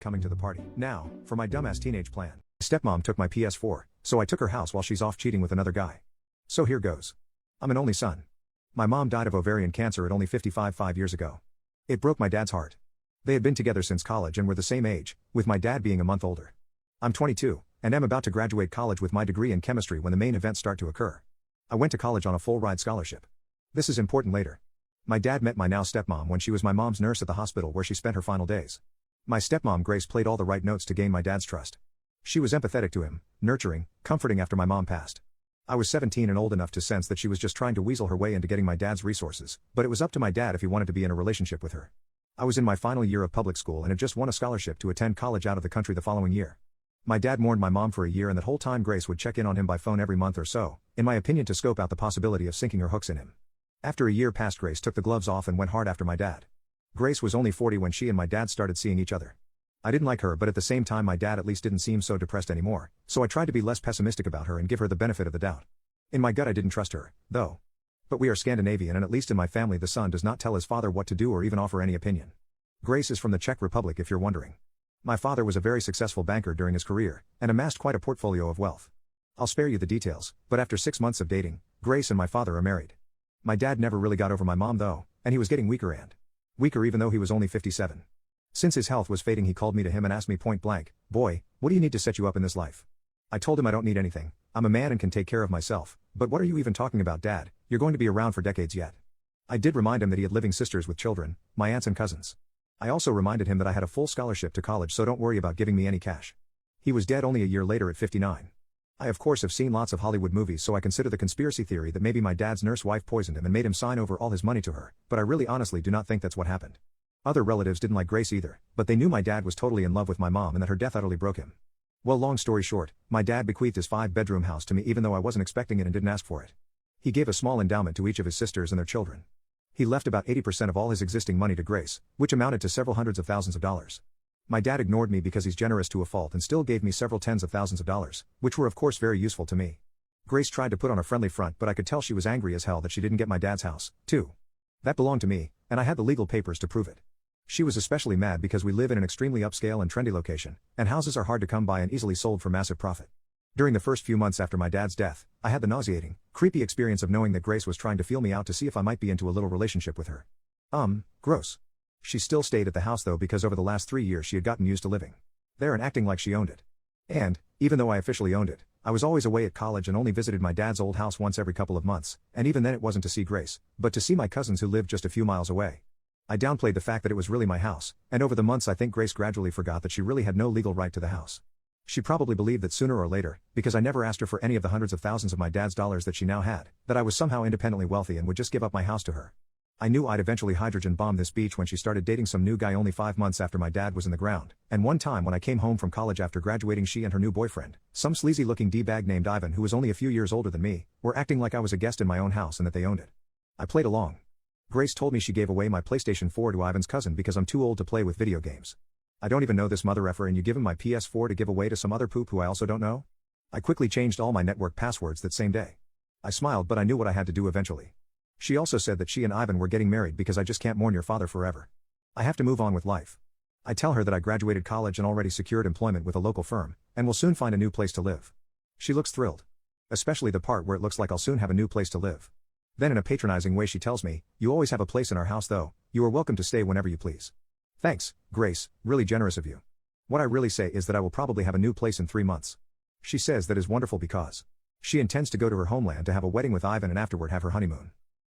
[SPEAKER 2] coming to the party. Now, for my dumbass teenage plan. Stepmom took my PS4, so I took her house while she's off cheating with another guy. So here goes. I'm an only son. My mom died of ovarian cancer at only 55 5 years ago. It broke my dad's heart. They had been together since college and were the same age, with my dad being a month older. I'm 22, and am about to graduate college with my degree in chemistry when the main events start to occur. I went to college on a full-ride scholarship. This is important later. My dad met my now stepmom when she was my mom's nurse at the hospital where she spent her final days. My stepmom Grace played all the right notes to gain my dad's trust. She was empathetic to him, nurturing, comforting after my mom passed. I was 17 and old enough to sense that she was just trying to weasel her way into getting my dad's resources, but it was up to my dad if he wanted to be in a relationship with her. I was in my final year of public school and had just won a scholarship to attend college out of the country the following year. My dad mourned my mom for a year, and that whole time Grace would check in on him by phone every month or so, in my opinion to scope out the possibility of sinking her hooks in him. After a year passed, Grace took the gloves off and went hard after my dad. Grace was only 40 when she and my dad started seeing each other. I didn't like her, but at the same time my dad at least didn't seem so depressed anymore, so I tried to be less pessimistic about her and give her the benefit of the doubt. In my gut I didn't trust her, though. But we are Scandinavian, and at least in my family the son does not tell his father what to do or even offer any opinion. Grace is from the Czech Republic, if you're wondering. My father was a very successful banker during his career, and amassed quite a portfolio of wealth. I'll spare you the details, but after 6 months of dating, Grace and my father are married. My dad never really got over my mom though, and he was getting weaker even though he was only 57. Since his health was fading, he called me to him and asked me point blank, "Boy, what do you need to set you up in this life?" I told him I don't need anything, I'm a man and can take care of myself. But what are you even talking about, Dad? You're going to be around for decades yet. I did remind him that he had living sisters with children, my aunts and cousins. I also reminded him that I had a full scholarship to college, so don't worry about giving me any cash. He was dead only a year later at 59. I of course have seen lots of Hollywood movies, so I consider the conspiracy theory that maybe my dad's nurse wife poisoned him and made him sign over all his money to her, but I really honestly do not think that's what happened. Other relatives didn't like Grace either, but they knew my dad was totally in love with my mom and that her death utterly broke him. Well, long story short, my dad bequeathed his 5-bedroom house to me even though I wasn't expecting it and didn't ask for it. He gave a small endowment to each of his sisters and their children. He left about 80% of all his existing money to Grace, which amounted to several hundreds of thousands of dollars. My dad ignored me because he's generous to a fault and still gave me several tens of thousands of dollars, which were of course very useful to me. Grace tried to put on a friendly front, but I could tell she was angry as hell that she didn't get my dad's house, too. That belonged to me, and I had the legal papers to prove it. She was especially mad because we live in an extremely upscale and trendy location, and houses are hard to come by and easily sold for massive profit. During the first few months after my dad's death, I had the nauseating, creepy experience of knowing that Grace was trying to feel me out to see if I might be into a little relationship with her. Gross. She still stayed at the house though, because over the last 3 years she had gotten used to living there and acting like she owned it. And, even though I officially owned it, I was always away at college and only visited my dad's old house once every couple of months, and even then it wasn't to see Grace, but to see my cousins who lived just a few miles away. I downplayed the fact that it was really my house, and over the months I think Grace gradually forgot that she really had no legal right to the house. She probably believed that sooner or later, because I never asked her for any of the hundreds of thousands of my dad's dollars that she now had, that I was somehow independently wealthy and would just give up my house to her. I knew I'd eventually hydrogen bomb this beach when she started dating some new guy only 5 months after my dad was in the ground, and one time when I came home from college after graduating, she and her new boyfriend, some sleazy looking D-bag named Ivan who was only a few years older than me, were acting like I was a guest in my own house and that they owned it. I played along. Grace told me she gave away my PlayStation 4 to Ivan's cousin because I'm too old to play with video games. I don't even know this mother effer, and you give him my PS4 to give away to some other poop who I also don't know? I quickly changed all my network passwords that same day. I smiled, but I knew what I had to do eventually. She also said that she and Ivan were getting married because I just can't mourn your father forever. I have to move on with life. I tell her that I graduated college and already secured employment with a local firm, and will soon find a new place to live. She looks thrilled. Especially the part where it looks like I'll soon have a new place to live. Then in a patronizing way she tells me, "You always have a place in our house though, you are welcome to stay whenever you please." Thanks, Grace, really generous of you. What I really say is that I will probably have a new place in 3 months. She says that is wonderful because she intends to go to her homeland to have a wedding with Ivan and afterward have her honeymoon.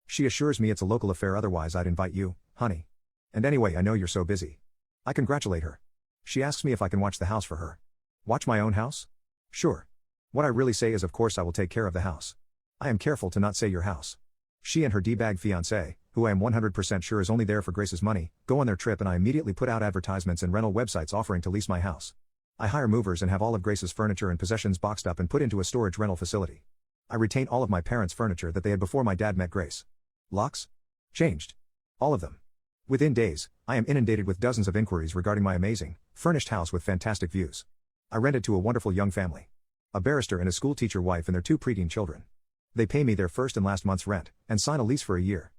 [SPEAKER 2] She assures me it's a local affair, otherwise I'd invite you, honey. And anyway, I know you're so busy. I congratulate her. She asks me if I can watch the house for her. Watch my own house? Sure. What I really say is of course I will take care of the house. I am careful to not say your house. She and her D-bag fiancé, who I am 100% sure is only there for Grace's money, go on their trip and I immediately put out advertisements in rental websites offering to lease my house. I hire movers and have all of Grace's furniture and possessions boxed up and put into a storage rental facility. I retain all of my parents' furniture that they had before my dad met Grace. Locks? Changed. All of them. Within days, I am inundated with dozens of inquiries regarding my amazing, furnished house with fantastic views. I rent it to a wonderful young family. A barrister and a schoolteacher wife and their 2 preteen children. They pay me their first and last month's rent, and sign a lease for a year.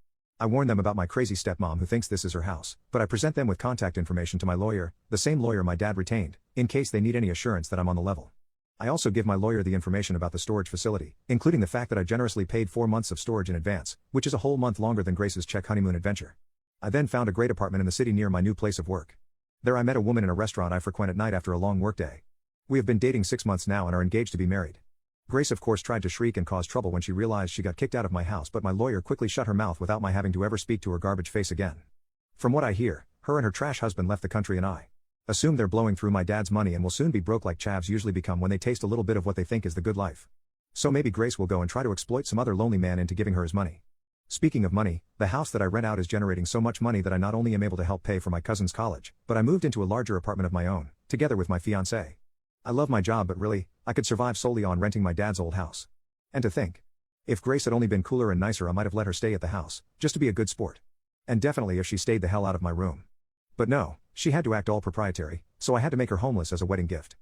[SPEAKER 2] I warn them about my crazy stepmom who thinks this is her house, but I present them with contact information to my lawyer, the same lawyer my dad retained, in case they need any assurance that I'm on the level. I also give my lawyer the information about the storage facility, including the fact that I generously paid 4 months of storage in advance, which is a whole month longer than Grace's Czech honeymoon adventure. I then found a great apartment in the city near my new place of work. There I met a woman in a restaurant I frequent at night after a long workday. We have been dating 6 months now and are engaged to be married. Grace of course tried to shriek and cause trouble when she realized she got kicked out of my house, but my lawyer quickly shut her mouth without my having to ever speak to her garbage face again. From what I hear, her and her trash husband left the country and I assume they're blowing through my dad's money and will soon be broke like chavs usually become when they taste a little bit of what they think is the good life. So maybe Grace will go and try to exploit some other lonely man into giving her his money. Speaking of money, the house that I rent out is generating so much money that I not only am able to help pay for my cousin's college, but I moved into a larger apartment of my own, together with my fiancée. I love my job, but really, I could survive solely on renting my dad's old house. And to think, if Grace had only been cooler and nicer, I might have let her stay at the house, just to be a good sport. And definitely if she stayed the hell out of my room. But no, she had to act all proprietary, so I had to make her homeless as a wedding gift.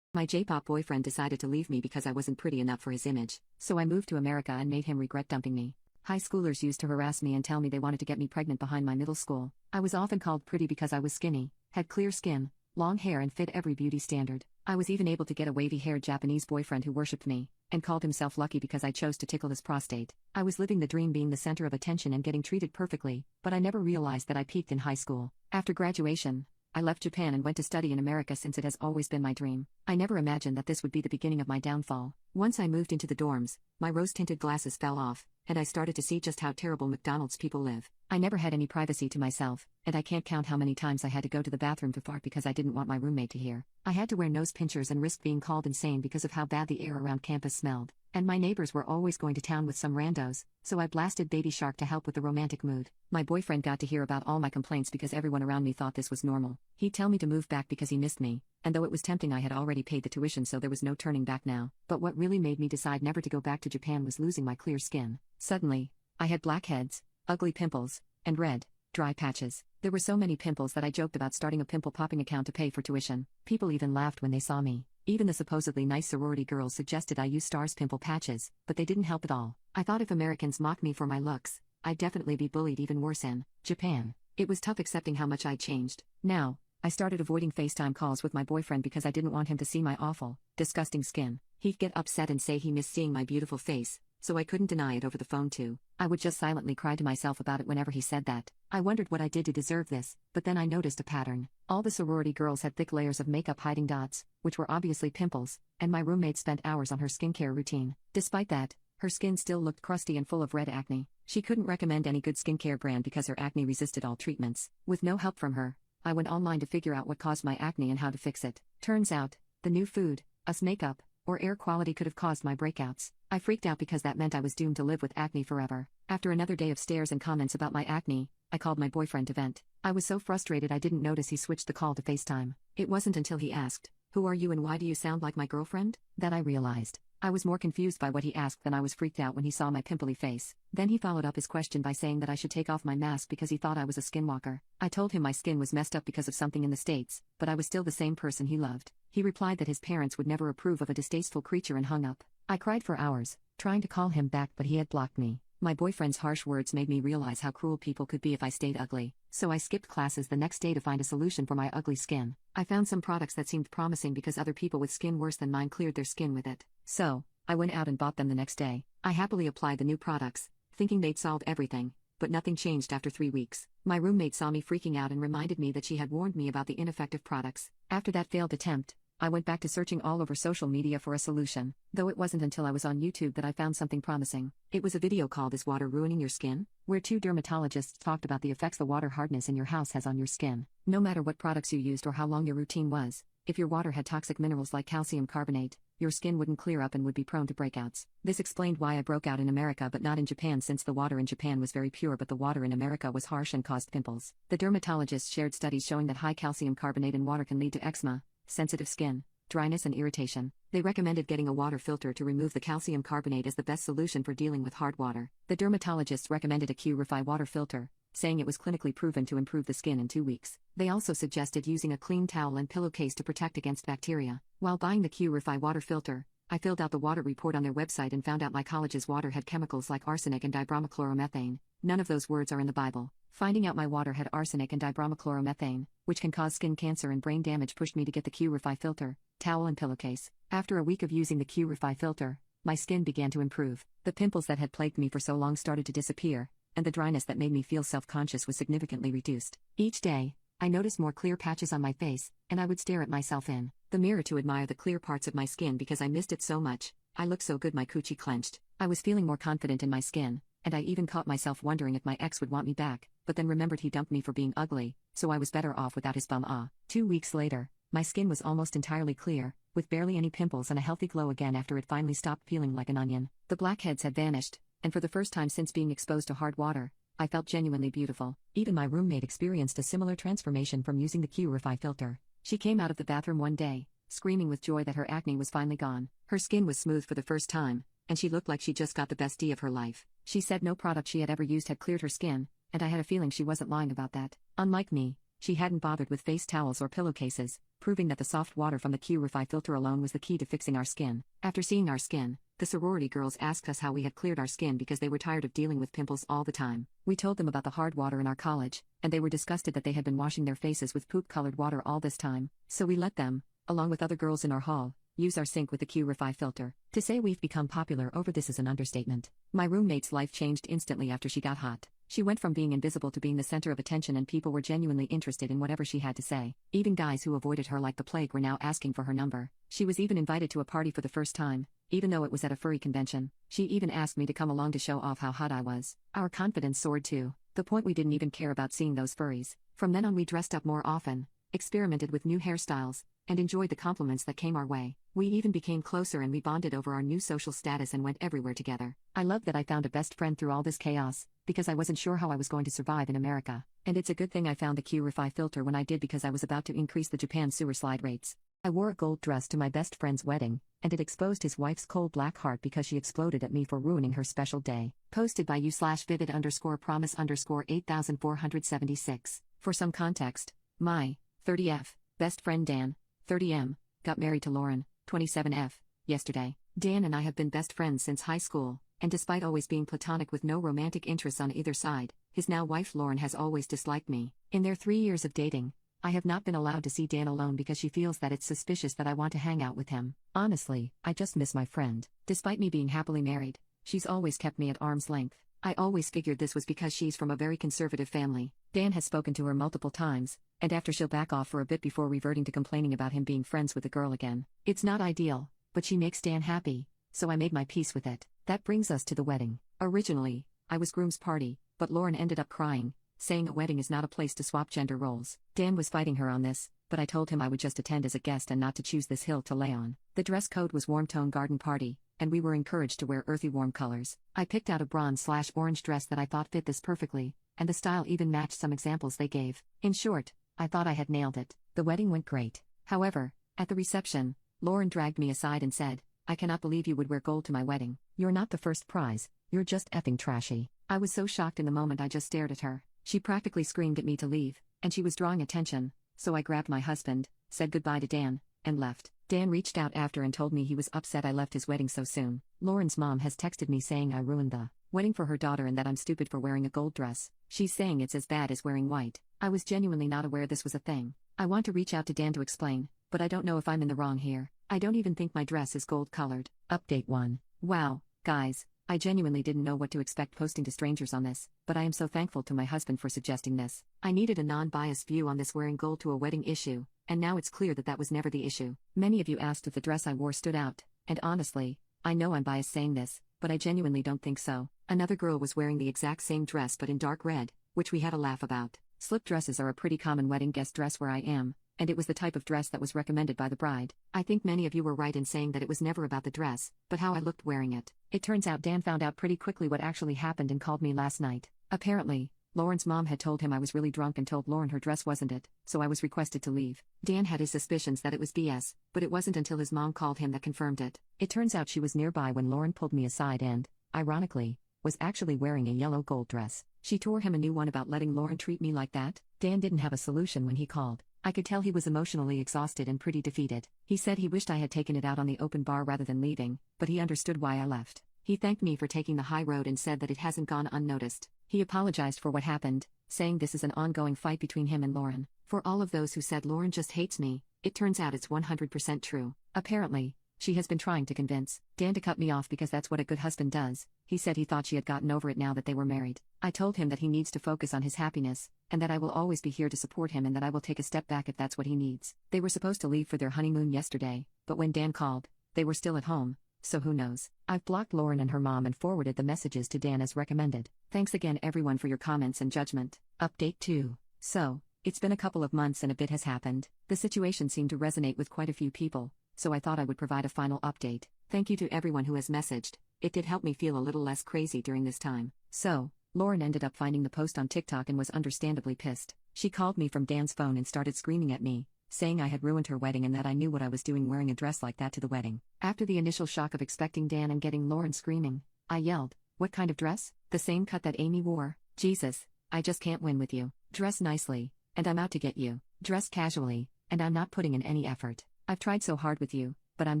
[SPEAKER 1] My J-pop boyfriend decided to leave me because I wasn't pretty enough for his image, so I moved to America and made him regret dumping me. High schoolers used to harass me and tell me they wanted to get me pregnant behind my middle school. I was often called pretty because I was skinny, had clear skin, long hair and fit every beauty standard. I was even able to get a wavy-haired Japanese boyfriend who worshipped me, and called himself lucky because I chose to tickle his prostate. I was living the dream, being the center of attention and getting treated perfectly, but I never realized that I peaked in high school. After graduation, I left Japan and went to study in America since it has always been my dream. I never imagined that this would be the beginning of my downfall. Once I moved into the dorms, my rose-tinted glasses fell off, and I started to see just how terrible McDonald's people live. I never had any privacy to myself, and I can't count how many times I had to go to the bathroom to fart because I didn't want my roommate to hear. I had to wear nose pinchers and risk being called insane because of how bad the air around campus smelled. And my neighbors were always going to town with some randos, so I blasted Baby Shark to help with the romantic mood. My boyfriend got to hear about all my complaints because everyone around me thought this was normal. He'd tell me to move back because he missed me, and though it was tempting, I had already paid the tuition, so there was no turning back now. But what really made me decide never to go back to Japan was losing my clear skin. Suddenly, I had blackheads, ugly pimples, and red, dry patches. There were so many pimples that I joked about starting a pimple popping account to pay for tuition. People even laughed when they saw me. Even the supposedly nice sorority girls suggested I use Star's pimple patches, but they didn't help at all. I thought if Americans mocked me for my looks, I'd definitely be bullied even worse in Japan. It was tough accepting how much I'd changed. Now, I started avoiding FaceTime calls with my boyfriend because I didn't want him to see my awful, disgusting skin. He'd get upset and say he missed seeing my beautiful face, so I couldn't deny it over the phone too. I would just silently cry to myself about it whenever he said that. I wondered what I did to deserve this, but then I noticed a pattern. All the sorority girls had thick layers of makeup hiding dots, which were obviously pimples, and my roommate spent hours on her skincare routine. Despite that, her skin still looked crusty and full of red acne. She couldn't recommend any good skincare brand because her acne resisted all treatments. With no help from her, I went online to figure out what caused my acne and how to fix it. Turns out, the new food, us makeup, or air quality could have caused my breakouts. I freaked out because that meant I was doomed to live with acne forever. After another day of stares and comments about my acne, I called my boyfriend to vent. I was so frustrated I didn't notice he switched the call to FaceTime. It wasn't until he asked, "Who are you and why do you sound like my girlfriend?" that I realized. I was more confused by what he asked than I was freaked out when he saw my pimply face. Then he followed up his question by saying that I should take off my mask because he thought I was a skinwalker. I told him my skin was messed up because of something in the States, but I was still the same person he loved. He replied that his parents would never approve of a distasteful creature and hung up. I cried for hours, trying to call him back, but he had blocked me. My boyfriend's harsh words made me realize how cruel people could be if I stayed ugly, so I skipped classes the next day to find a solution for my ugly skin. I found some products that seemed promising because other people with skin worse than mine cleared their skin with it. So, I went out and bought them the next day. I happily applied the new products, thinking they'd solved everything, but nothing changed after 3 weeks. My roommate saw me freaking out and reminded me that she had warned me about the ineffective products. After that failed attempt, I went back to searching all over social media for a solution, though it wasn't until I was on YouTube that I found something promising. It was a video called "Is Water Ruining Your Skin?", where 2 dermatologists talked about the effects the water hardness in your house has on your skin. No matter what products you used or how long your routine was, if your water had toxic minerals like calcium carbonate, your skin wouldn't clear up and would be prone to breakouts. This explained why I broke out in America but not in Japan, since the water in Japan was very pure but the water in America was harsh and caused pimples. The dermatologists shared studies showing that high calcium carbonate in water can lead to eczema, sensitive skin, dryness and irritation. They recommended getting a water filter to remove the calcium carbonate as the best solution for dealing with hard water. The dermatologists recommended a Q-Refi water filter, saying it was clinically proven to improve the skin in 2 weeks. They also suggested using a clean towel and pillowcase to protect against bacteria. While buying the Q-Refi water filter, I filled out the water report on their website and found out my college's water had chemicals like arsenic and dibromochloromethane. None of those words are in the Bible. Finding out my water had arsenic and dibromochloromethane, which can cause skin cancer and brain damage, pushed me to get the Q-Refi filter, towel and pillowcase. After a week of using the Q-Refi filter, my skin began to improve. The pimples that had plagued me for so long started to disappear, and the dryness that made me feel self-conscious was significantly reduced. Each day, I noticed more clear patches on my face, and I would stare at myself in the mirror to admire the clear parts of my skin because I missed it so much. I looked so good, my coochie clenched. I was feeling more confident in my skin, and I even caught myself wondering if my ex would want me back, but then remembered he dumped me for being ugly, so I was better off without his bum. 2 weeks later, my skin was almost entirely clear, with barely any pimples and a healthy glow again after it finally stopped peeling like an onion. The blackheads had vanished, and for the first time since being exposed to hard water, I felt genuinely beautiful. Even my roommate experienced a similar transformation from using the Q-Refi filter. She came out of the bathroom one day, screaming with joy that her acne was finally gone. Her skin was smooth for the first time, and she looked like she just got the best day of her life. She said no product she had ever used had cleared her skin, and I had a feeling she wasn't lying about that. Unlike me, she hadn't bothered with face towels or pillowcases, proving that the soft water from the Q-Refi filter alone was the key to fixing our skin. After seeing our skin, the sorority girls asked us how we had cleared our skin because they were tired of dealing with pimples all the time. We told them about the hard water in our college, and they were disgusted that they had been washing their faces with poop-colored water all this time. So we let them, along with other girls in our hall, use our sink with the Q-Refi filter. To say we've become popular over this is an understatement. My roommate's life changed instantly after she got hot. She went from being invisible to being the center of attention, and people were genuinely interested in whatever she had to say. Even guys who avoided her like the plague were now asking for her number. She was even invited to a party for the first time, even though it was at a furry convention. She even asked me to come along to show off how hot I was. Our confidence soared to the point we didn't even care about seeing those furries. From then on, we dressed up more often, experimented with new hairstyles, and enjoyed the compliments that came our way. We even became closer, and we bonded over our new social status and went everywhere together. I love that I found a best friend through all this chaos, because I wasn't sure how I was going to survive in America. And it's a good thing I found the Q-Refi filter when I did, because I was about to increase the Japan sewer slide rates. I wore a gold dress to my best friend's wedding, and it exposed his wife's cold black heart because she exploded at me for ruining her special day. Posted by you/vivid_promise_8476. For some context, my 30F best friend Dan, 30M, got married to Lauren, 27F, yesterday. Dan and I have been best friends since high school, and despite always being platonic with no romantic interests on either side, his now wife Lauren has always disliked me. In their 3 years of dating, I have not been allowed to see Dan alone because she feels that it's suspicious that I want to hang out with him. Honestly, I just miss my friend. Despite me being happily married, she's always kept me at arm's length. I always figured this was because she's from a very conservative family. Dan has spoken to her multiple times, and after she'll back off for a bit before reverting to complaining about him being friends with the girl again. It's not ideal, but she makes Dan happy, so I made my peace with it. That brings us to the wedding. Originally, I was groom's party, but Lauren ended up crying, saying a wedding is not a place to swap gender roles. Dan was fighting her on this, but I told him I would just attend as a guest and not to choose this hill to lay on. The dress code was warm-tone garden party, and we were encouraged to wear earthy warm colors. I picked out a bronze/orange dress that I thought fit this perfectly, and the style even matched some examples they gave. In short, I thought I had nailed it. The wedding went great. However, at the reception, Lauren dragged me aside and said, "I cannot believe you would wear gold to my wedding. You're not the first prize, you're just effing trashy." I was so shocked in the moment I just stared at her. She practically screamed at me to leave, and she was drawing attention, so I grabbed my husband, said goodbye to Dan, and left. Dan reached out after and told me he was upset I left his wedding so soon. Lauren's mom has texted me saying I ruined the wedding for her daughter and that I'm stupid for wearing a gold dress. She's saying it's as bad as wearing white. I was genuinely not aware this was a thing. I want to reach out to Dan to explain, but I don't know if I'm in the wrong here. I don't even think my dress is gold colored. Update 1. Wow, guys, I genuinely didn't know what to expect posting to strangers on this, but I am so thankful to my husband for suggesting this. I needed a non-biased view on this wearing gold to a wedding issue, and now it's clear that that was never the issue. Many of you asked if the dress I wore stood out, and honestly, I know I'm biased saying this, but I genuinely don't think so. Another girl was wearing the exact same dress but in dark red, which we had a laugh about. Slip dresses are a pretty common wedding guest dress where I am, and it was the type of dress that was recommended by the bride. I think many of you were right in saying that it was never about the dress, but how I looked wearing it. It turns out Dan found out pretty quickly what actually happened and called me last night. Apparently, Lauren's mom had told him I was really drunk and told Lauren her dress wasn't it, so I was requested to leave. Dan had his suspicions that it was BS, but it wasn't until his mom called him that confirmed it. It turns out she was nearby when Lauren pulled me aside and, ironically, was actually wearing a yellow gold dress. She tore him a new one about letting Lauren treat me like that. Dan didn't have a solution when he called. I could tell he was emotionally exhausted and pretty defeated. He said he wished I had taken it out on the open bar rather than leaving, but he understood why I left. He thanked me for taking the high road and said that it hasn't gone unnoticed. He apologized for what happened, saying this is an ongoing fight between him and Lauren. For all of those who said Lauren just hates me, it turns out it's 100% true. Apparently, she has been trying to convince Dan to cut me off because that's what a good husband does. He said he thought she had gotten over it now that they were married. I told him that he needs to focus on his happiness, and that I will always be here to support him and that I will take a step back if that's what he needs. They were supposed to leave for their honeymoon yesterday, but when Dan called, they were still at home, so who knows. I've blocked Lauren and her mom and forwarded the messages to Dan as recommended. Thanks again everyone for your comments and judgment. Update 2. So, it's been a couple of months and a bit has happened. The situation seemed to resonate with quite a few people, so I thought I would provide a final update. Thank you to everyone who has messaged. It did help me feel a little less crazy during this time. So, Lauren ended up finding the post on TikTok and was understandably pissed. She called me from Dan's phone and started screaming at me, saying I had ruined her wedding and that I knew what I was doing wearing a dress like that to the wedding. After the initial shock of expecting Dan and getting Lauren screaming, I yelled, "What kind of dress? The same cut that Amy wore? Jesus, I just can't win with you. Dress nicely, and I'm out to get you. Dress casually, and I'm not putting in any effort. I've tried so hard with you, but I'm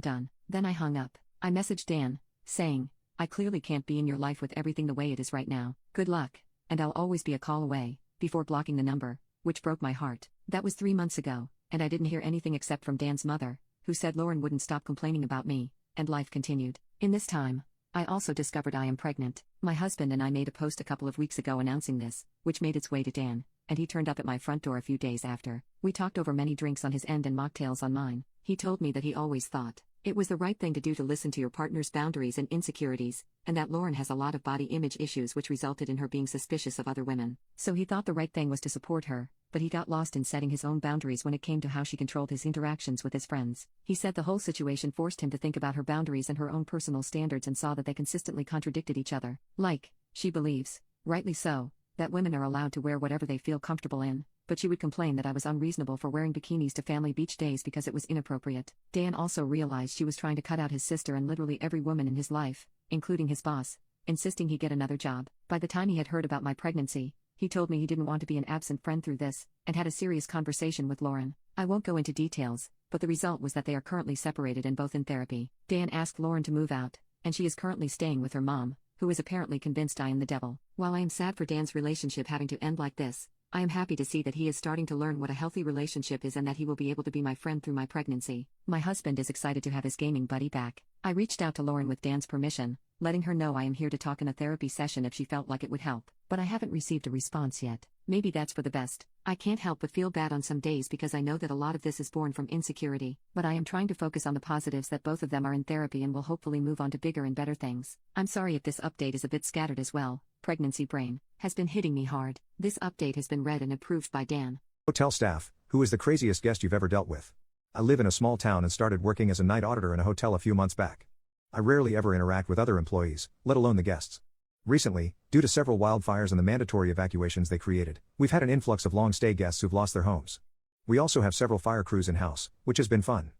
[SPEAKER 1] done." Then I hung up. I messaged Dan, saying, "I clearly can't be in your life with everything the way it is right now. Good luck, and I'll always be a call away," before blocking the number, which broke my heart. That was 3 months ago, and I didn't hear anything except from Dan's mother, who said Lauren wouldn't stop complaining about me, and life continued. In this time, I also discovered I am pregnant. My husband and I made a post a couple of weeks ago announcing this, which made its way to Dan, and he turned up at my front door a few days after. We talked over many drinks on his end and mocktails on mine. He told me that he always thought it was the right thing to do to listen to your partner's boundaries and insecurities, and that Lauren has a lot of body image issues which resulted in her being suspicious of other women. So he thought the right thing was to support her, but he got lost in setting his own boundaries when it came to how she controlled his interactions with his friends. He said the whole situation forced him to think about her boundaries and her own personal standards and saw that they consistently contradicted each other. Like, she believes, rightly so, that women are allowed to wear whatever they feel comfortable in, but she would complain that I was unreasonable for wearing bikinis to family beach days because it was inappropriate. Dan also realized she was trying to cut out his sister and literally every woman in his life, including his boss, insisting he get another job. By the time he had heard about my pregnancy, he told me he didn't want to be an absent friend through this, and had a serious conversation with Lauren. I won't go into details, but the result was that they are currently separated and both in therapy. Dan asked Lauren to move out, and she is currently staying with her mom, who is apparently convinced I am the devil. While I am sad for Dan's relationship having to end like this, I am happy to see that he is starting to learn what a healthy relationship is and that he will be able to be my friend through my pregnancy. My husband is excited to have his gaming buddy back. I reached out to Lauren with Dan's permission, letting her know I am here to talk in a therapy session if she felt like it would help, but I haven't received a response yet. Maybe that's for the best. I can't help but feel bad on some days because I know that a lot of this is born from insecurity, but I am trying to focus on the positives that both of them are in therapy and will hopefully move on to bigger and better things. I'm sorry if this update is a bit scattered as well. Pregnancy brain has been hitting me hard. This update has been read and approved by Dan.
[SPEAKER 2] Hotel staff, who is the craziest guest you've ever dealt with? I live in a small town and started working as a night auditor in a hotel a few months back. I rarely ever interact with other employees, let alone the guests. Recently, due to several wildfires and the mandatory evacuations they created, we've had an influx of long-stay guests who've lost their homes. We also have several fire crews in-house, which has been fun.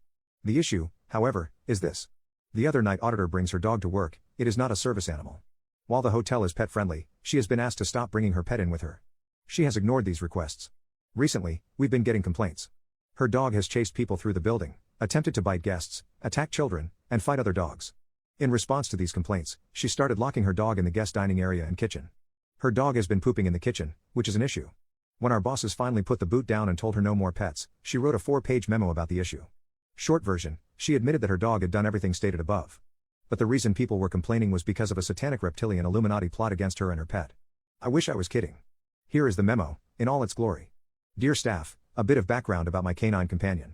[SPEAKER 2] The issue, however, is this. The other night auditor brings her dog to work. It is not a service animal. While the hotel is pet-friendly, she has been asked to stop bringing her pet in with her. She has ignored these requests. Recently, we've been getting complaints. Her dog has chased people through the building, attempted to bite guests, attack children, and fight other dogs. In response to these complaints, she started locking her dog in the guest dining area and kitchen. Her dog has been pooping in the kitchen, which is an issue. When our bosses finally put the boot down and told her no more pets, she wrote a 4-page memo about the issue. Short version, she admitted that her dog had done everything stated above. But the reason people were complaining was because of a satanic reptilian Illuminati plot against her and her pet. I wish I was kidding. Here is the memo, in all its glory. Dear staff, a bit of background about my canine companion.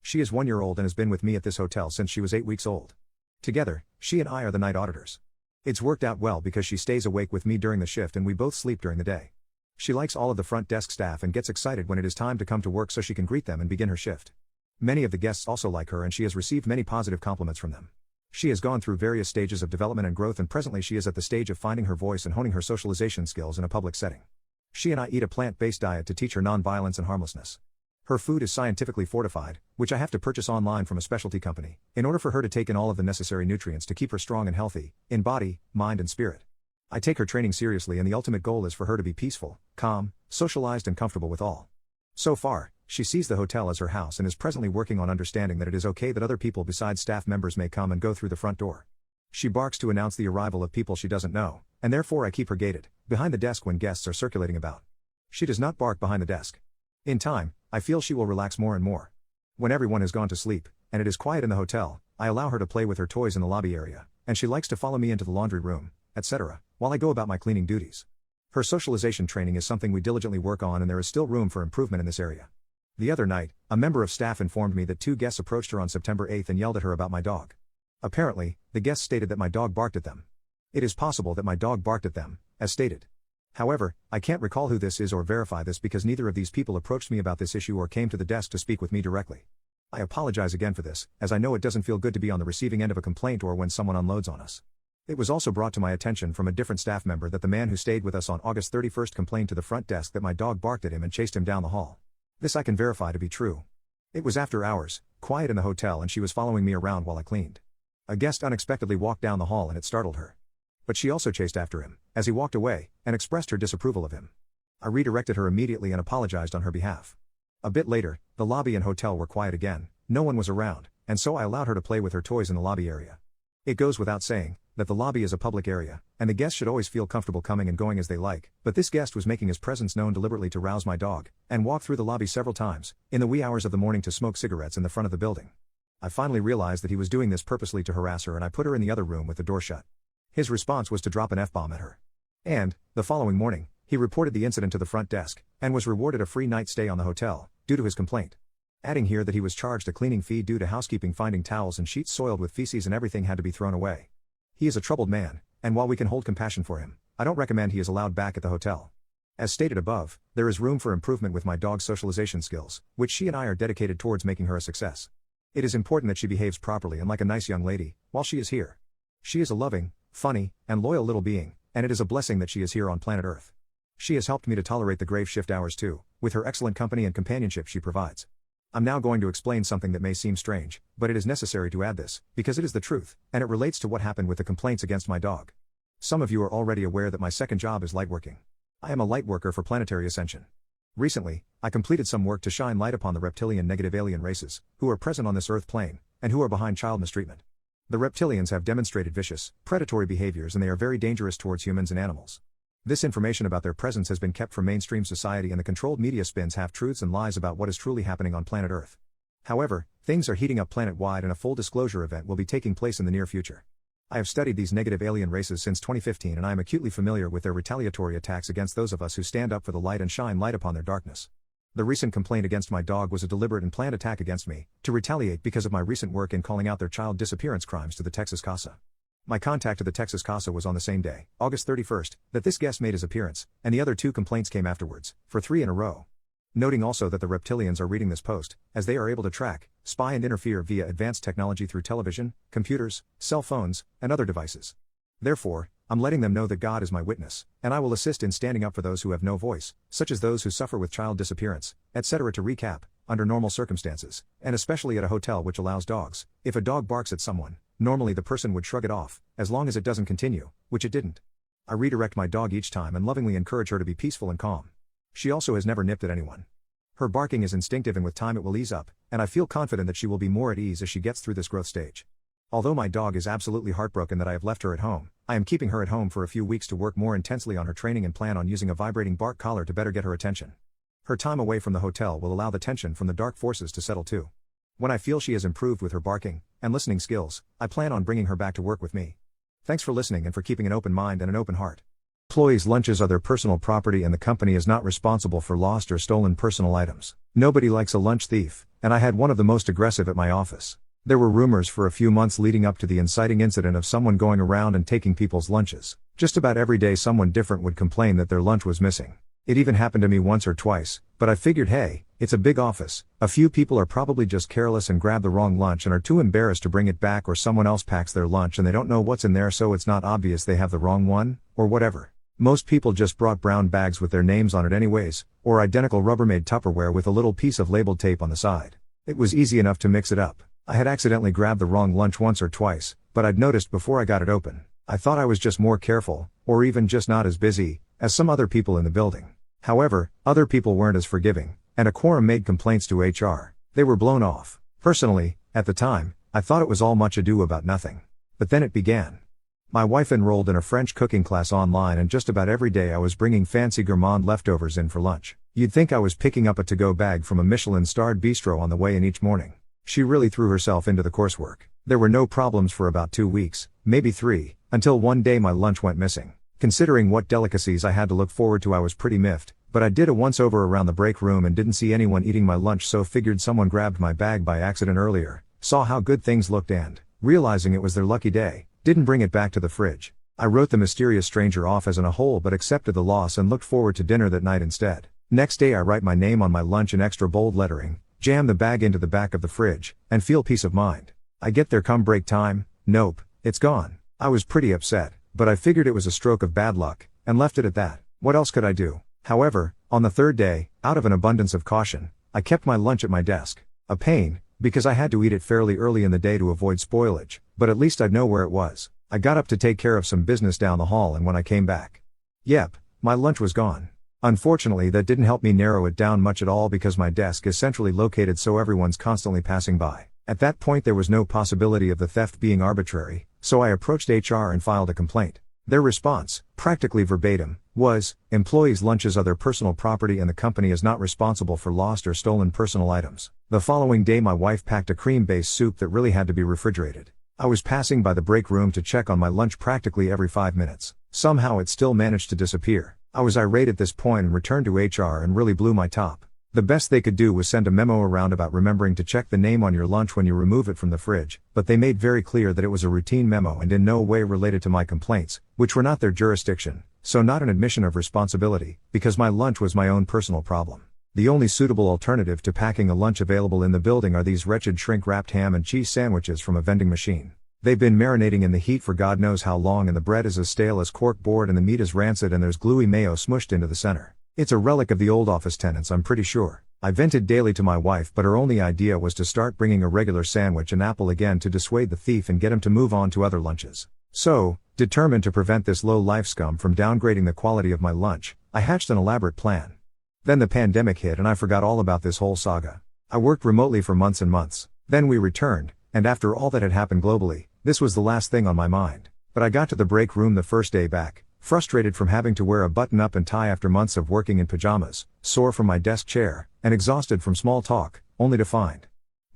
[SPEAKER 2] She is 1 year old and has been with me at this hotel since she was 8 weeks old. Together, she and I are the night auditors. It's worked out well because she stays awake with me during the shift and we both sleep during the day. She likes all of the front desk staff and gets excited when it is time to come to work so she can greet them and begin her shift. Many of the guests also like her and she has received many positive compliments from them. She has gone through various stages of development and growth and presently she is at the stage of finding her voice and honing her socialization skills in a public setting. She and I eat a plant-based diet to teach her non-violence and harmlessness. Her food is scientifically fortified, which I have to purchase online from a specialty company, in order for her to take in all of the necessary nutrients to keep her strong and healthy, in body, mind and spirit. I take her training seriously and the ultimate goal is for her to be peaceful, calm, socialized and comfortable with all. So far, She sees the hotel as her house and is presently working on understanding that it is okay that other people besides staff members may come and go through the front door. She barks to announce the arrival of people she doesn't know, and therefore I keep her gated, behind the desk when guests are circulating about. She does not bark behind the desk. In time, I feel she will relax more and more. When everyone has gone to sleep, and it is quiet in the hotel, I allow her to play with her toys in the lobby area, and she likes to follow me into the laundry room, etc., while I go about my cleaning duties. Her socialization training is something we diligently work on, and there is still room for improvement in this area. The other night, a member of staff informed me that 2 guests approached her on September 8th and yelled at her about my dog. Apparently, the guests stated that my dog barked at them. It is possible that my dog barked at them, as stated. However, I can't recall who this is or verify this because neither of these people approached me about this issue or came to the desk to speak with me directly. I apologize again for this, as I know it doesn't feel good to be on the receiving end of a complaint or when someone unloads on us. It was also brought to my attention from a different staff member that the man who stayed with us on August 31st complained to the front desk that my dog barked at him and chased him down the hall. This I can verify to be true. It was after hours, quiet in the hotel, and she was following me around while I cleaned. A guest unexpectedly walked down the hall and it startled her. But she also chased after him, as he walked away, and expressed her disapproval of him. I redirected her immediately and apologized on her behalf. A bit later, the lobby and hotel were quiet again, no one was around, and so I allowed her to play with her toys in the lobby area. It goes without saying that the lobby is a public area, and the guests should always feel comfortable coming and going as they like, but this guest was making his presence known deliberately to rouse my dog, and walked through the lobby several times, in the wee hours of the morning, to smoke cigarettes in the front of the building. I finally realized that he was doing this purposely to harass her, and I put her in the other room with the door shut. His response was to drop an F-bomb at her. And, the following morning, he reported the incident to the front desk, and was rewarded a free night stay on the hotel, due to his complaint. Adding here that he was charged a cleaning fee due to housekeeping finding towels and sheets soiled with feces and everything had to be thrown away. He is a troubled man, and while we can hold compassion for him, I don't recommend he is allowed back at the hotel. As stated above, there is room for improvement with my dog's socialization skills, which she and I are dedicated towards making her a success. It is important that she behaves properly and like a nice young lady, while she is here. She is a loving, funny, and loyal little being, and it is a blessing that she is here on planet Earth. She has helped me to tolerate the grave shift hours too, with her excellent company and companionship she provides. I'm now going to explain something that may seem strange, but it is necessary to add this, because it is the truth, and it relates to what happened with the complaints against my dog. Some of you are already aware that my second job is lightworking. I am a lightworker for Planetary Ascension. Recently, I completed some work to shine light upon the reptilian negative alien races, who are present on this Earth plane, and who are behind child mistreatment. The reptilians have demonstrated vicious, predatory behaviors, and they are very dangerous towards humans and animals. This information about their presence has been kept from mainstream society, and the controlled media spins half-truths and lies about what is truly happening on planet Earth. However, things are heating up planet-wide, and a full disclosure event will be taking place in the near future. I have studied these negative alien races since 2015, and I am acutely familiar with their retaliatory attacks against those of us who stand up for the light and shine light upon their darkness. The recent complaint against my dog was a deliberate and planned attack against me, to retaliate because of my recent work in calling out their child disappearance crimes to the Texas CASA. My contact to the Texas CASA was on the same day, August 31st, that this guest made his appearance, and the other 2 complaints came afterwards, for 3 in a row. Noting also that the reptilians are reading this post, as they are able to track, spy and interfere via advanced technology through television, computers, cell phones, and other devices. Therefore, I'm letting them know that God is my witness, and I will assist in standing up for those who have no voice, such as those who suffer with child disappearance, etc. To recap, under normal circumstances, and especially at a hotel which allows dogs, if a dog barks at someone, normally the person would shrug it off, as long as it doesn't continue, which it didn't. I redirect my dog each time and lovingly encourage her to be peaceful and calm. She also has never nipped at anyone. Her barking is instinctive, and with time it will ease up, and I feel confident that she will be more at ease as she gets through this growth stage. Although my dog is absolutely heartbroken that I have left her at home, I am keeping her at home for a few weeks to work more intensely on her training and plan on using a vibrating bark collar to better get her attention. Her time away from the hotel will allow the tension from the dark forces to settle too. When I feel she has improved with her barking and listening skills, I plan on bringing her back to work with me. Thanks for listening and for keeping an open mind and an open heart. Employees' lunches are their personal property, and the company is not responsible for lost or stolen personal items. Nobody likes a lunch thief, and I had one of the most aggressive at my office. There were rumors for a few months leading up to the inciting incident of someone going around and taking people's lunches. Just about every day someone different would complain that their lunch was missing. It even happened to me once or twice, but I figured, hey, it's a big office. A few people are probably just careless and grab the wrong lunch and are too embarrassed to bring it back, or someone else packs their lunch and they don't know what's in there, so it's not obvious they have the wrong one, or whatever. Most people just brought brown bags with their names on it anyways, or identical Rubbermaid Tupperware with a little piece of labeled tape on the side. It was easy enough to mix it up. I had accidentally grabbed the wrong lunch once or twice, but I'd noticed before I got it open. I thought I was just more careful, or even just not as busy, as some other people in the building. However, other people weren't as forgiving, and a quorum made complaints to HR. They were blown off. Personally, at the time, I thought it was all much ado about nothing. But then it began. My wife enrolled in a French cooking class online, and just about every day I was bringing fancy gourmand leftovers in for lunch. You'd think I was picking up a to-go bag from a Michelin-starred bistro on the way in each morning. She really threw herself into the coursework. There were no problems for about 2 weeks, maybe 3, until one day my lunch went missing. Considering what delicacies I had to look forward to, I was pretty miffed, but I did a once-over around the break room and didn't see anyone eating my lunch, so figured someone grabbed my bag by accident earlier, saw how good things looked, and, realizing it was their lucky day, didn't bring it back to the fridge. I wrote the mysterious stranger off as in a hole but accepted the loss and looked forward to dinner that night instead. Next day I write my name on my lunch in extra bold lettering, jam the bag into the back of the fridge, and feel peace of mind. I get there come break time, nope, it's gone. I was pretty upset, but I figured it was a stroke of bad luck, and left it at that. What else could I do? However, on the third day, out of an abundance of caution, I kept my lunch at my desk. A pain, because I had to eat it fairly early in the day to avoid spoilage, but at least I'd know where it was. I got up to take care of some business down the hall, and when I came back, yep, my lunch was gone. Unfortunately, that didn't help me narrow it down much at all, because my desk is centrally located so everyone's constantly passing by. At that point there was no possibility of the theft being arbitrary, so I approached HR and filed a complaint. Their response, practically verbatim, was, "Employees' lunches are their personal property and the company is not responsible for lost or stolen personal items." The following day my wife packed a cream-based soup that really had to be refrigerated. I was passing by the break room to check on my lunch practically every 5 minutes. Somehow it still managed to disappear. I was irate at this point and returned to HR and really blew my top. The best they could do was send a memo around about remembering to check the name on your lunch when you remove it from the fridge, but they made very clear that it was a routine memo and in no way related to my complaints, which were not their jurisdiction, so not an admission of responsibility, because my lunch was my own personal problem. The only suitable alternative to packing a lunch available in the building are these wretched shrink-wrapped ham and cheese sandwiches from a vending machine. They've been marinating in the heat for God knows how long, and the bread is as stale as cork board and the meat is rancid and there's gluey mayo smushed into the center. It's a relic of the old office tenants, I'm pretty sure. I vented daily to my wife, but her only idea was to start bringing a regular sandwich and apple again to dissuade the thief and get him to move on to other lunches. So, determined to prevent this low-life scum from downgrading the quality of my lunch, I hatched an elaborate plan. Then the pandemic hit and I forgot all about this whole saga. I worked remotely for months and months. Then we returned, and after all that had happened globally, this was the last thing on my mind. But I got to the break room the first day back, frustrated from having to wear a button-up and tie after months of working in pajamas, sore from my desk chair, and exhausted from small talk, only to find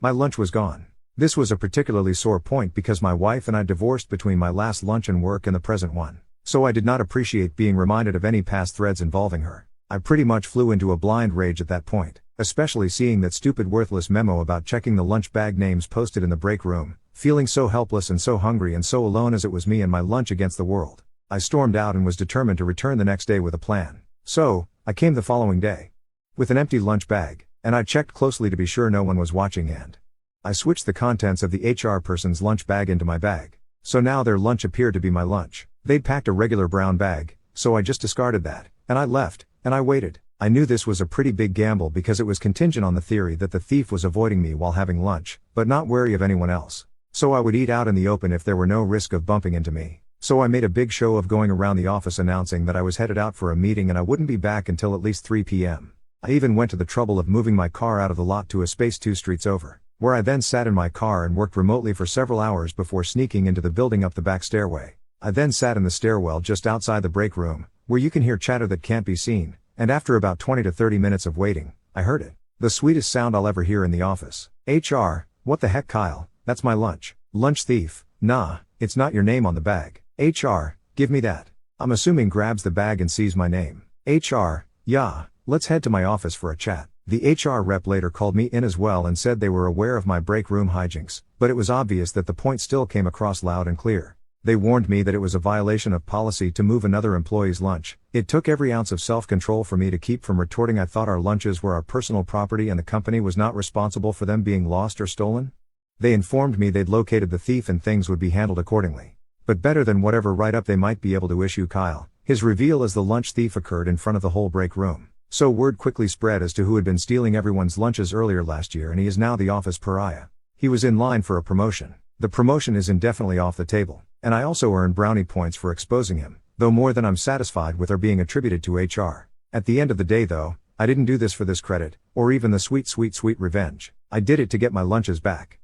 [SPEAKER 2] my lunch was gone. This was a particularly sore point because my wife and I divorced between my last lunch and work and the present one, so I did not appreciate being reminded of any past threads involving her. I pretty much flew into a blind rage at that point, especially seeing that stupid worthless memo about checking the lunch bag names posted in the break room, feeling so helpless and so hungry and so alone as it was me and my lunch against the world. I stormed out and was determined to return the next day with a plan. So, I came the following day with an empty lunch bag, and I checked closely to be sure no one was watching, and I switched the contents of the HR person's lunch bag into my bag. So now their lunch appeared to be my lunch. They'd packed a regular brown bag, so I just discarded that, and I left, and I waited. I knew this was a pretty big gamble because it was contingent on the theory that the thief was avoiding me while having lunch, but not wary of anyone else. So I would eat out in the open if there were no risk of bumping into me. So I made a big show of going around the office announcing that I was headed out for a meeting and I wouldn't be back until at least 3 p.m. I even went to the trouble of moving my car out of the lot to a space 2 streets over, where I then sat in my car and worked remotely for several hours before sneaking into the building up the back stairway. I then sat in the stairwell just outside the break room, where you can hear chatter that can't be seen, and after about 20 to 30 minutes of waiting, I heard it. The sweetest sound I'll ever hear in the office. HR, what the heck, Kyle, that's my lunch. Lunch thief, nah, it's not your name on the bag. HR, give me that. I'm assuming grabs the bag and sees my name. HR, yeah, let's head to my office for a chat. The HR rep later called me in as well and said they were aware of my break room hijinks, but it was obvious that the point still came across loud and clear. They warned me that it was a violation of policy to move another employee's lunch. It took every ounce of self-control for me to keep from retorting I thought our lunches were our personal property and the company was not responsible for them being lost or stolen. They informed me they'd located the thief and things would be handled accordingly. But better than whatever write-up they might be able to issue Kyle, his reveal as the lunch thief occurred in front of the whole break room. So word quickly spread as to who had been stealing everyone's lunches earlier last year, and he is now the office pariah. He was in line for a promotion. The promotion is indefinitely off the table, and I also earn brownie points for exposing him, though more than I'm satisfied with are being attributed to HR. At the end of the day though, I didn't do this for this credit, or even the sweet sweet sweet revenge. I did it to get my lunches back.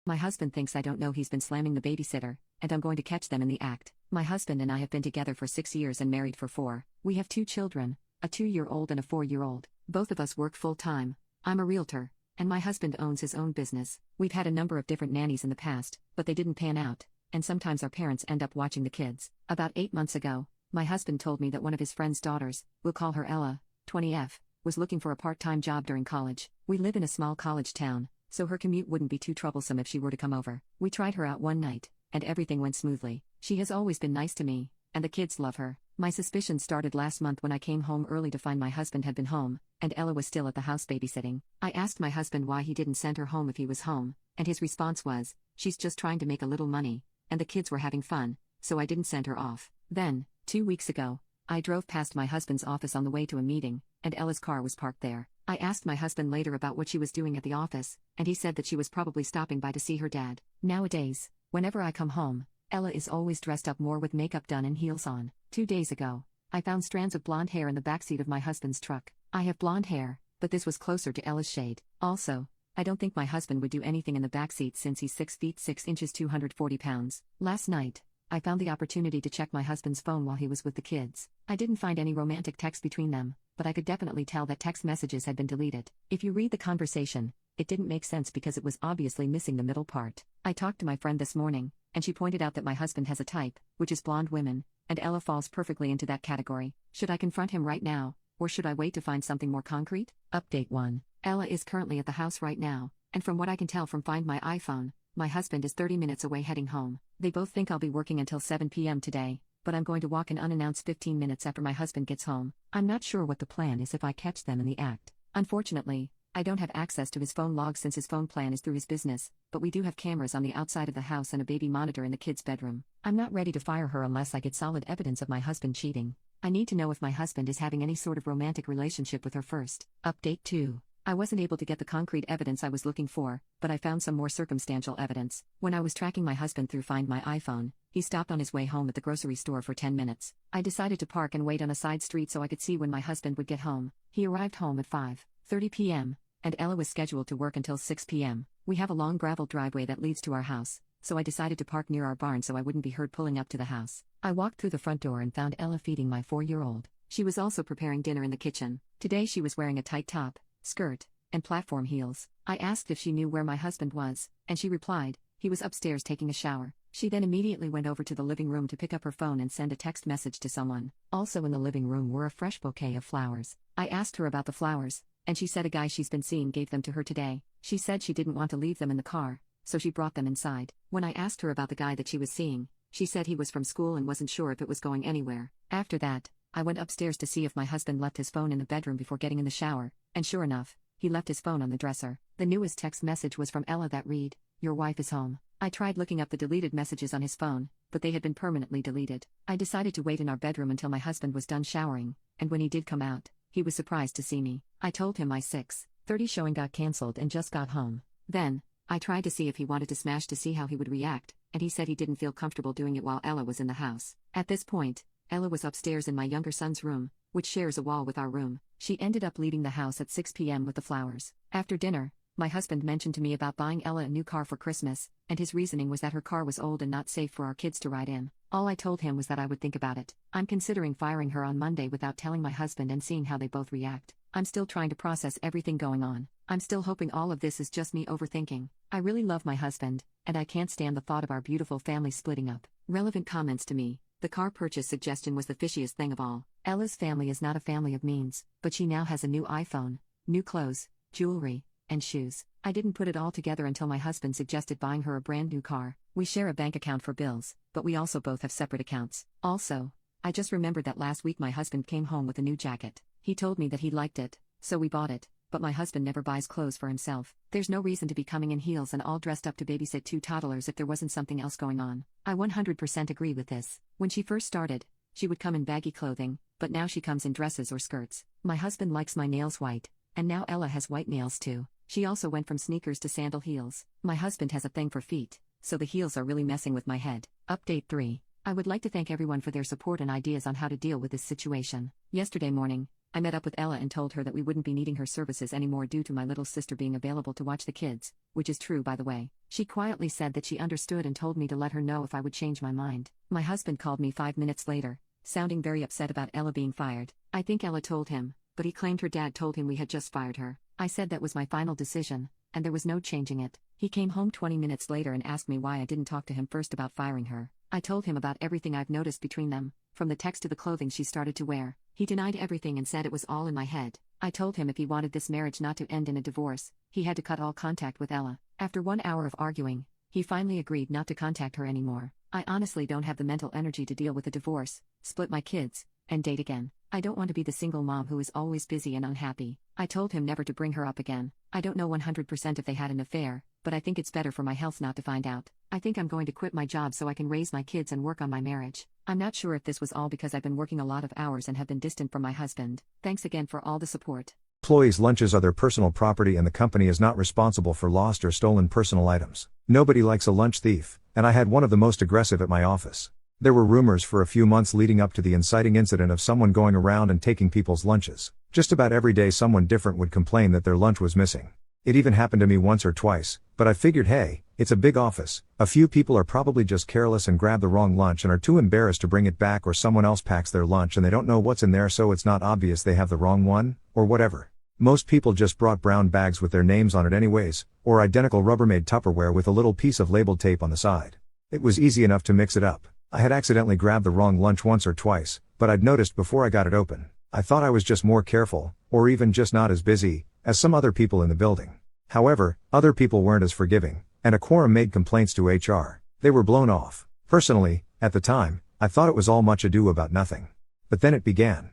[SPEAKER 1] My husband thinks I don't know he's been slamming the babysitter, and I'm going to catch them in the act. My husband and I have been together for 6 years and married for 4. We have 2 children, a 2-year-old and a 4-year-old. Both of us work full-time. I'm a realtor, and my husband owns his own business. We've had a number of different nannies in the past, but they didn't pan out, and sometimes our parents end up watching the kids. About 8 months ago, my husband told me that one of his friend's daughters, we'll call her Ella, 20F, was looking for a part-time job during college. We live in a small college town, so her commute wouldn't be too troublesome if she were to come over. We tried her out one night, and everything went smoothly. She has always been nice to me, and the kids love her. My suspicions started last month when I came home early to find my husband had been home, and Ella was still at the house babysitting. I asked my husband why he didn't send her home if he was home, and his response was, "She's just trying to make a little money, and the kids were having fun, so I didn't send her off." Then, 2 weeks ago, I drove past my husband's office on the way to a meeting, and Ella's car was parked there. I asked my husband later about what she was doing at the office, and he said that she was probably stopping by to see her dad. Nowadays, whenever I come home, Ella is always dressed up more with makeup done and heels on. 2 days ago, I found strands of blonde hair in the backseat of my husband's truck. I have blonde hair, but this was closer to Ella's shade. Also, I don't think my husband would do anything in the backseat since he's 6 feet 6 inches 240 pounds. Last night, I found the opportunity to check my husband's phone while he was with the kids. I didn't find any romantic text between them, but I could definitely tell that text messages had been deleted. If you read the conversation, it didn't make sense because it was obviously missing the middle part. I talked to my friend this morning, and she pointed out that my husband has a type, which is blonde women, and Ella falls perfectly into that category. Should I confront him right now, or should I wait to find something more concrete? Update 1. Ella is currently at the house right now, and from what I can tell from Find My iPhone, my husband is 30 minutes away heading home. They both think I'll be working until 7 p.m. today, but I'm going to walk in unannounced 15 minutes after my husband gets home. I'm not sure what the plan is if I catch them in the act. Unfortunately, I don't have access to his phone logs since his phone plan is through his business, but we do have cameras on the outside of the house and a baby monitor in the kids' bedroom. I'm not ready to fire her unless I get solid evidence of my husband cheating. I need to know if my husband is having any sort of romantic relationship with her first. Update 2. I wasn't able to get the concrete evidence I was looking for, but I found some more circumstantial evidence. When I was tracking my husband through Find My iPhone, he stopped on his way home at the grocery store for 10 minutes. I decided to park and wait on a side street so I could see when my husband would get home. He arrived home at 5:30 p.m., and Ella was scheduled to work until 6 p.m. We have a long gravel driveway that leads to our house, so I decided to park near our barn so I wouldn't be heard pulling up to the house. I walked through the front door and found Ella feeding my 4-year-old. She was also preparing dinner in the kitchen. Today she was wearing a tight top, skirt, and platform heels. I asked if she knew where my husband was, and she replied, he was upstairs taking a shower. She then immediately went over to the living room to pick up her phone and send a text message to someone. Also in the living room were a fresh bouquet of flowers. I asked her about the flowers, and she said a guy she's been seeing gave them to her today. She said she didn't want to leave them in the car, so she brought them inside. When I asked her about the guy that she was seeing, she said he was from school and wasn't sure if it was going anywhere. After that, I went upstairs to see if my husband left his phone in the bedroom before getting in the shower, and sure enough, he left his phone on the dresser. The newest text message was from Ella that read, "Your wife is home." I tried looking up the deleted messages on his phone, but they had been permanently deleted. I decided to wait in our bedroom until my husband was done showering, and when he did come out, he was surprised to see me. I told him my 6:30 showing got cancelled and just got home. Then, I tried to see if he wanted to smash to see how he would react, and he said he didn't feel comfortable doing it while Ella was in the house. At this point, Ella was upstairs in my younger son's room, which shares a wall with our room. She ended up leaving the house at 6 p.m. with the flowers. After dinner, my husband mentioned to me about buying Ella a new car for Christmas, and his reasoning was that her car was old and not safe for our kids to ride in. All I told him was that I would think about it. I'm considering firing her on Monday without telling my husband and seeing how they both react. I'm still trying to process everything going on. I'm still hoping all of this is just me overthinking. I really love my husband, and I can't stand the thought of our beautiful family splitting up. Relevant comments to me. The car purchase suggestion was the fishiest thing of all. Ella's family is not a family of means, but she now has a new iPhone, new clothes, jewelry, and shoes. I didn't put it all together until my husband suggested buying her a brand new car. We share a bank account for bills, but we also both have separate accounts. Also, I just remembered that last week my husband came home with a new jacket. He told me that he liked it, so we bought it, but my husband never buys clothes for himself. There's no reason to be coming in heels and all dressed up to babysit 2 toddlers if there wasn't something else going on. I 100% agree with this. When she first started, she would come in baggy clothing, but now she comes in dresses or skirts. My husband likes my nails white, and now Ella has white nails too. She also went from sneakers to sandal heels. My husband has a thing for feet, so the heels are really messing with my head. Update 3. I would like to thank everyone for their support and ideas on how to deal with this situation. Yesterday morning, I met up with Ella and told her that we wouldn't be needing her services anymore due to my little sister being available to watch the kids, which is true by the way. She quietly said that she understood and told me to let her know if I would change my mind. My husband called me 5 minutes later, sounding very upset about Ella being fired. I think Ella told him, but he claimed her dad told him we had just fired her. I said that was my final decision, and there was no changing it. He came home 20 minutes later and asked me why I didn't talk to him first about firing her. I told him about everything I've noticed between them, from the text to the clothing she started to wear. He denied everything and said it was all in my head. I told him if he wanted this marriage not to end in a divorce, he had to cut all contact with Ella. After 1 hour of arguing, he finally agreed not to contact her anymore. I honestly don't have the mental energy to deal with a divorce, split my kids, and date again. I don't want to be the single mom who is always busy and unhappy. I told him never to bring her up again. I don't know 100% if they had an affair, but I think it's better for my health not to find out. I think I'm going to quit my job so I can raise my kids and work on my marriage. I'm not sure if this was all because I've been working a lot of hours and have been distant from my husband. Thanks again for all the support.
[SPEAKER 2] Employees' lunches are their personal property and the company is not responsible for lost or stolen personal items. Nobody likes a lunch thief, and I had one of the most aggressive at my office. There were rumors for a few months leading up to the inciting incident of someone going around and taking people's lunches. Just about every day someone different would complain that their lunch was missing. It even happened to me once or twice, but I figured hey, it's a big office, a few people are probably just careless and grab the wrong lunch and are too embarrassed to bring it back, or someone else packs their lunch and they don't know what's in there so it's not obvious they have the wrong one, or whatever. Most people just brought brown bags with their names on it anyways, or identical Rubbermaid Tupperware with a little piece of labeled tape on the side. It was easy enough to mix it up. I had accidentally grabbed the wrong lunch once or twice, but I'd noticed before I got it open. I thought I was just more careful, or even just not as busy, as some other people in the building. However, other people weren't as forgiving, and a quorum made complaints to HR. They were blown off. Personally, at the time, I thought it was all much ado about nothing. But then it began.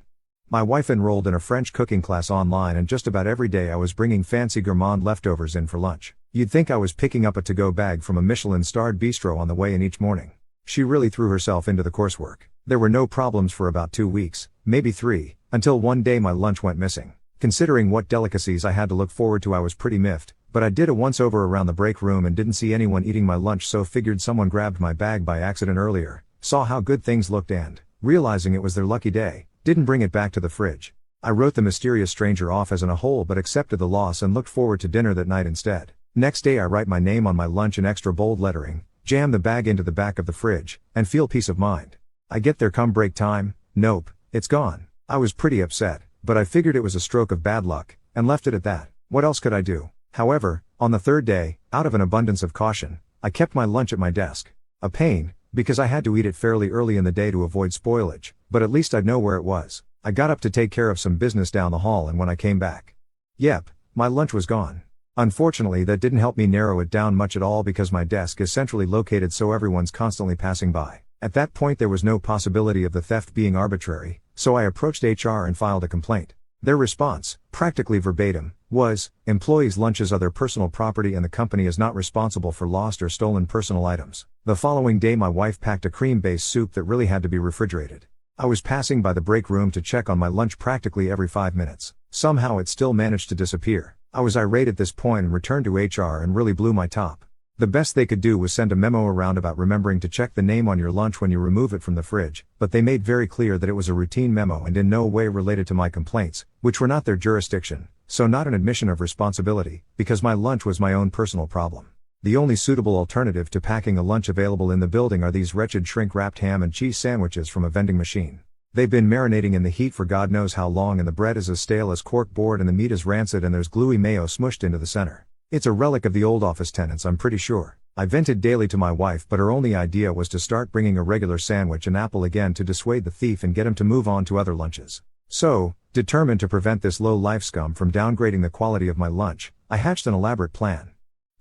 [SPEAKER 2] My wife enrolled in a French cooking class online and just about every day I was bringing fancy gourmand leftovers in for lunch. You'd think I was picking up a to-go bag from a Michelin-starred bistro on the way in each morning. She really threw herself into the coursework. There were no problems for about 2 weeks, maybe 3, until one day my lunch went missing. Considering what delicacies I had to look forward to, I was pretty miffed, but I did a once-over around the break room and didn't see anyone eating my lunch, so figured someone grabbed my bag by accident earlier, saw how good things looked and, realizing it was their lucky day, didn't bring it back to the fridge. I wrote the mysterious stranger off as in a hole but accepted the loss and looked forward to dinner that night instead. Next day I write my name on my lunch in extra bold lettering, jam the bag into the back of the fridge, and feel peace of mind. I get there come break time, nope, it's gone. I was pretty upset, but I figured it was a stroke of bad luck, and left it at that. What else could I do? However, on the third day, out of an abundance of caution, I kept my lunch at my desk. A pain, because I had to eat it fairly early in the day to avoid spoilage, but at least I'd know where it was. I got up to take care of some business down the hall, and when I came back, yep, my lunch was gone. Unfortunately, that didn't help me narrow it down much at all because my desk is centrally located so everyone's constantly passing by. At that point there was no possibility of the theft being arbitrary, so I approached HR and filed a complaint. Their response, practically verbatim, was, employees' lunches are their personal property and the company is not responsible for lost or stolen personal items. The following day my wife packed a cream-based soup that really had to be refrigerated. I was passing by the break room to check on my lunch practically every 5 minutes. Somehow it still managed to disappear. I was irate at this point and returned to HR and really blew my top. The best they could do was send a memo around about remembering to check the name on your lunch when you remove it from the fridge, but they made very clear that it was a routine memo and in no way related to my complaints, which were not their jurisdiction, so not an admission of responsibility, because my lunch was my own personal problem. The only suitable alternative to packing a lunch available in the building are these wretched shrink-wrapped ham and cheese sandwiches from a vending machine. They've been marinating in the heat for God knows how long and the bread is as stale as cork board and the meat is rancid and there's gluey mayo smushed into the center. It's a relic of the old office tenants, I'm pretty sure. I vented daily to my wife, but her only idea was to start bringing a regular sandwich and apple again to dissuade the thief and get him to move on to other lunches. So, determined to prevent this low-life scum from downgrading the quality of my lunch, I hatched an elaborate plan.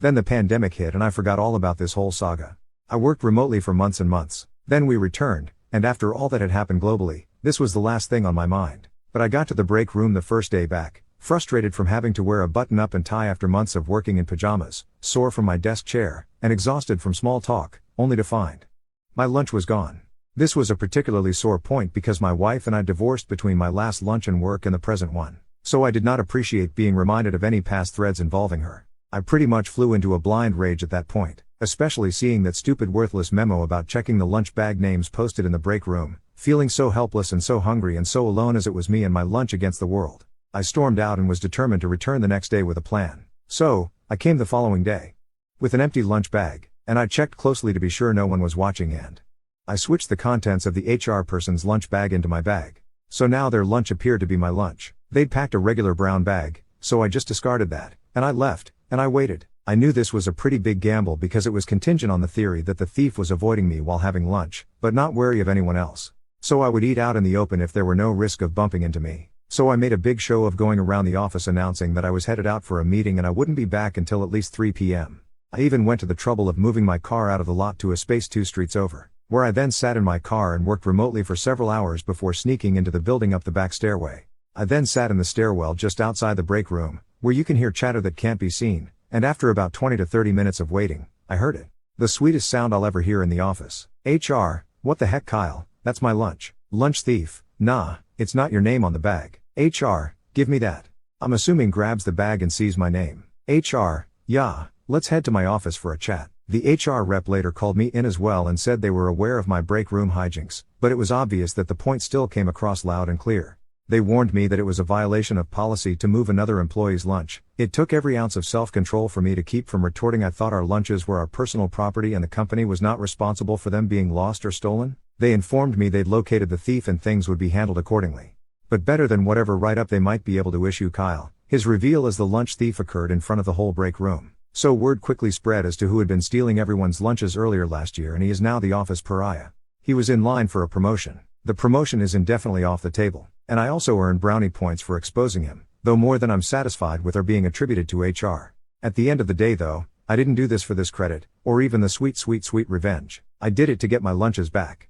[SPEAKER 2] Then the pandemic hit and I forgot all about this whole saga. I worked remotely for months and months. Then we returned, and after all that had happened globally, this was the last thing on my mind. But I got to the break room the first day back, frustrated from having to wear a button-up and tie after months of working in pajamas, sore from my desk chair, and exhausted from small talk, only to find my lunch was gone. This was a particularly sore point because my wife and I divorced between my last lunch and work and the present one. So I did not appreciate being reminded of any past threads involving her. I pretty much flew into a blind rage at that point. Especially seeing that stupid worthless memo about checking the lunch bag names posted in the break room, feeling so helpless and so hungry and so alone as it was me and my lunch against the world. I stormed out and was determined to return the next day with a plan. So, I came the following day with an empty lunch bag, and I checked closely to be sure no one was watching, and I switched the contents of the HR person's lunch bag into my bag. So now their lunch appeared to be my lunch. They'd packed a regular brown bag, so I just discarded that, and I left, and I waited. I knew this was a pretty big gamble because it was contingent on the theory that the thief was avoiding me while having lunch, but not wary of anyone else. So I would eat out in the open if there were no risk of bumping into me. So I made a big show of going around the office announcing that I was headed out for a meeting and I wouldn't be back until at least 3 p.m. I even went to the trouble of moving my car out of the lot to a space 2 streets over, where I then sat in my car and worked remotely for several hours before sneaking into the building up the back stairway. I then sat in the stairwell just outside the break room, where you can hear chatter that can't be seen, and after about 20 to 30 minutes of waiting, I heard it. The sweetest sound I'll ever hear in the office. HR, what the heck, Kyle? That's my lunch. Lunch thief. Nah, it's not your name on the bag. HR, give me that. I'm assuming grabs the bag and sees my name. HR, yeah, let's head to my office for a chat. The HR rep later called me in as well and said they were aware of my break room hijinks, but it was obvious that the point still came across loud and clear. They warned me that it was a violation of policy to move another employee's lunch. It took every ounce of self-control for me to keep from retorting I thought our lunches were our personal property and the company was not responsible for them being lost or stolen. They informed me they'd located the thief and things would be handled accordingly. But better than whatever write-up they might be able to issue Kyle, his reveal as the lunch thief occurred in front of the whole break room. So word quickly spread as to who had been stealing everyone's lunches earlier last year, and he is now the office pariah. He was in line for a promotion. The promotion is indefinitely off the table, and I also earned brownie points for exposing him, though more than I'm satisfied with are being attributed to HR. At the end of the day though, I didn't do this for this credit, or even the sweet revenge. I did it to get my lunches back.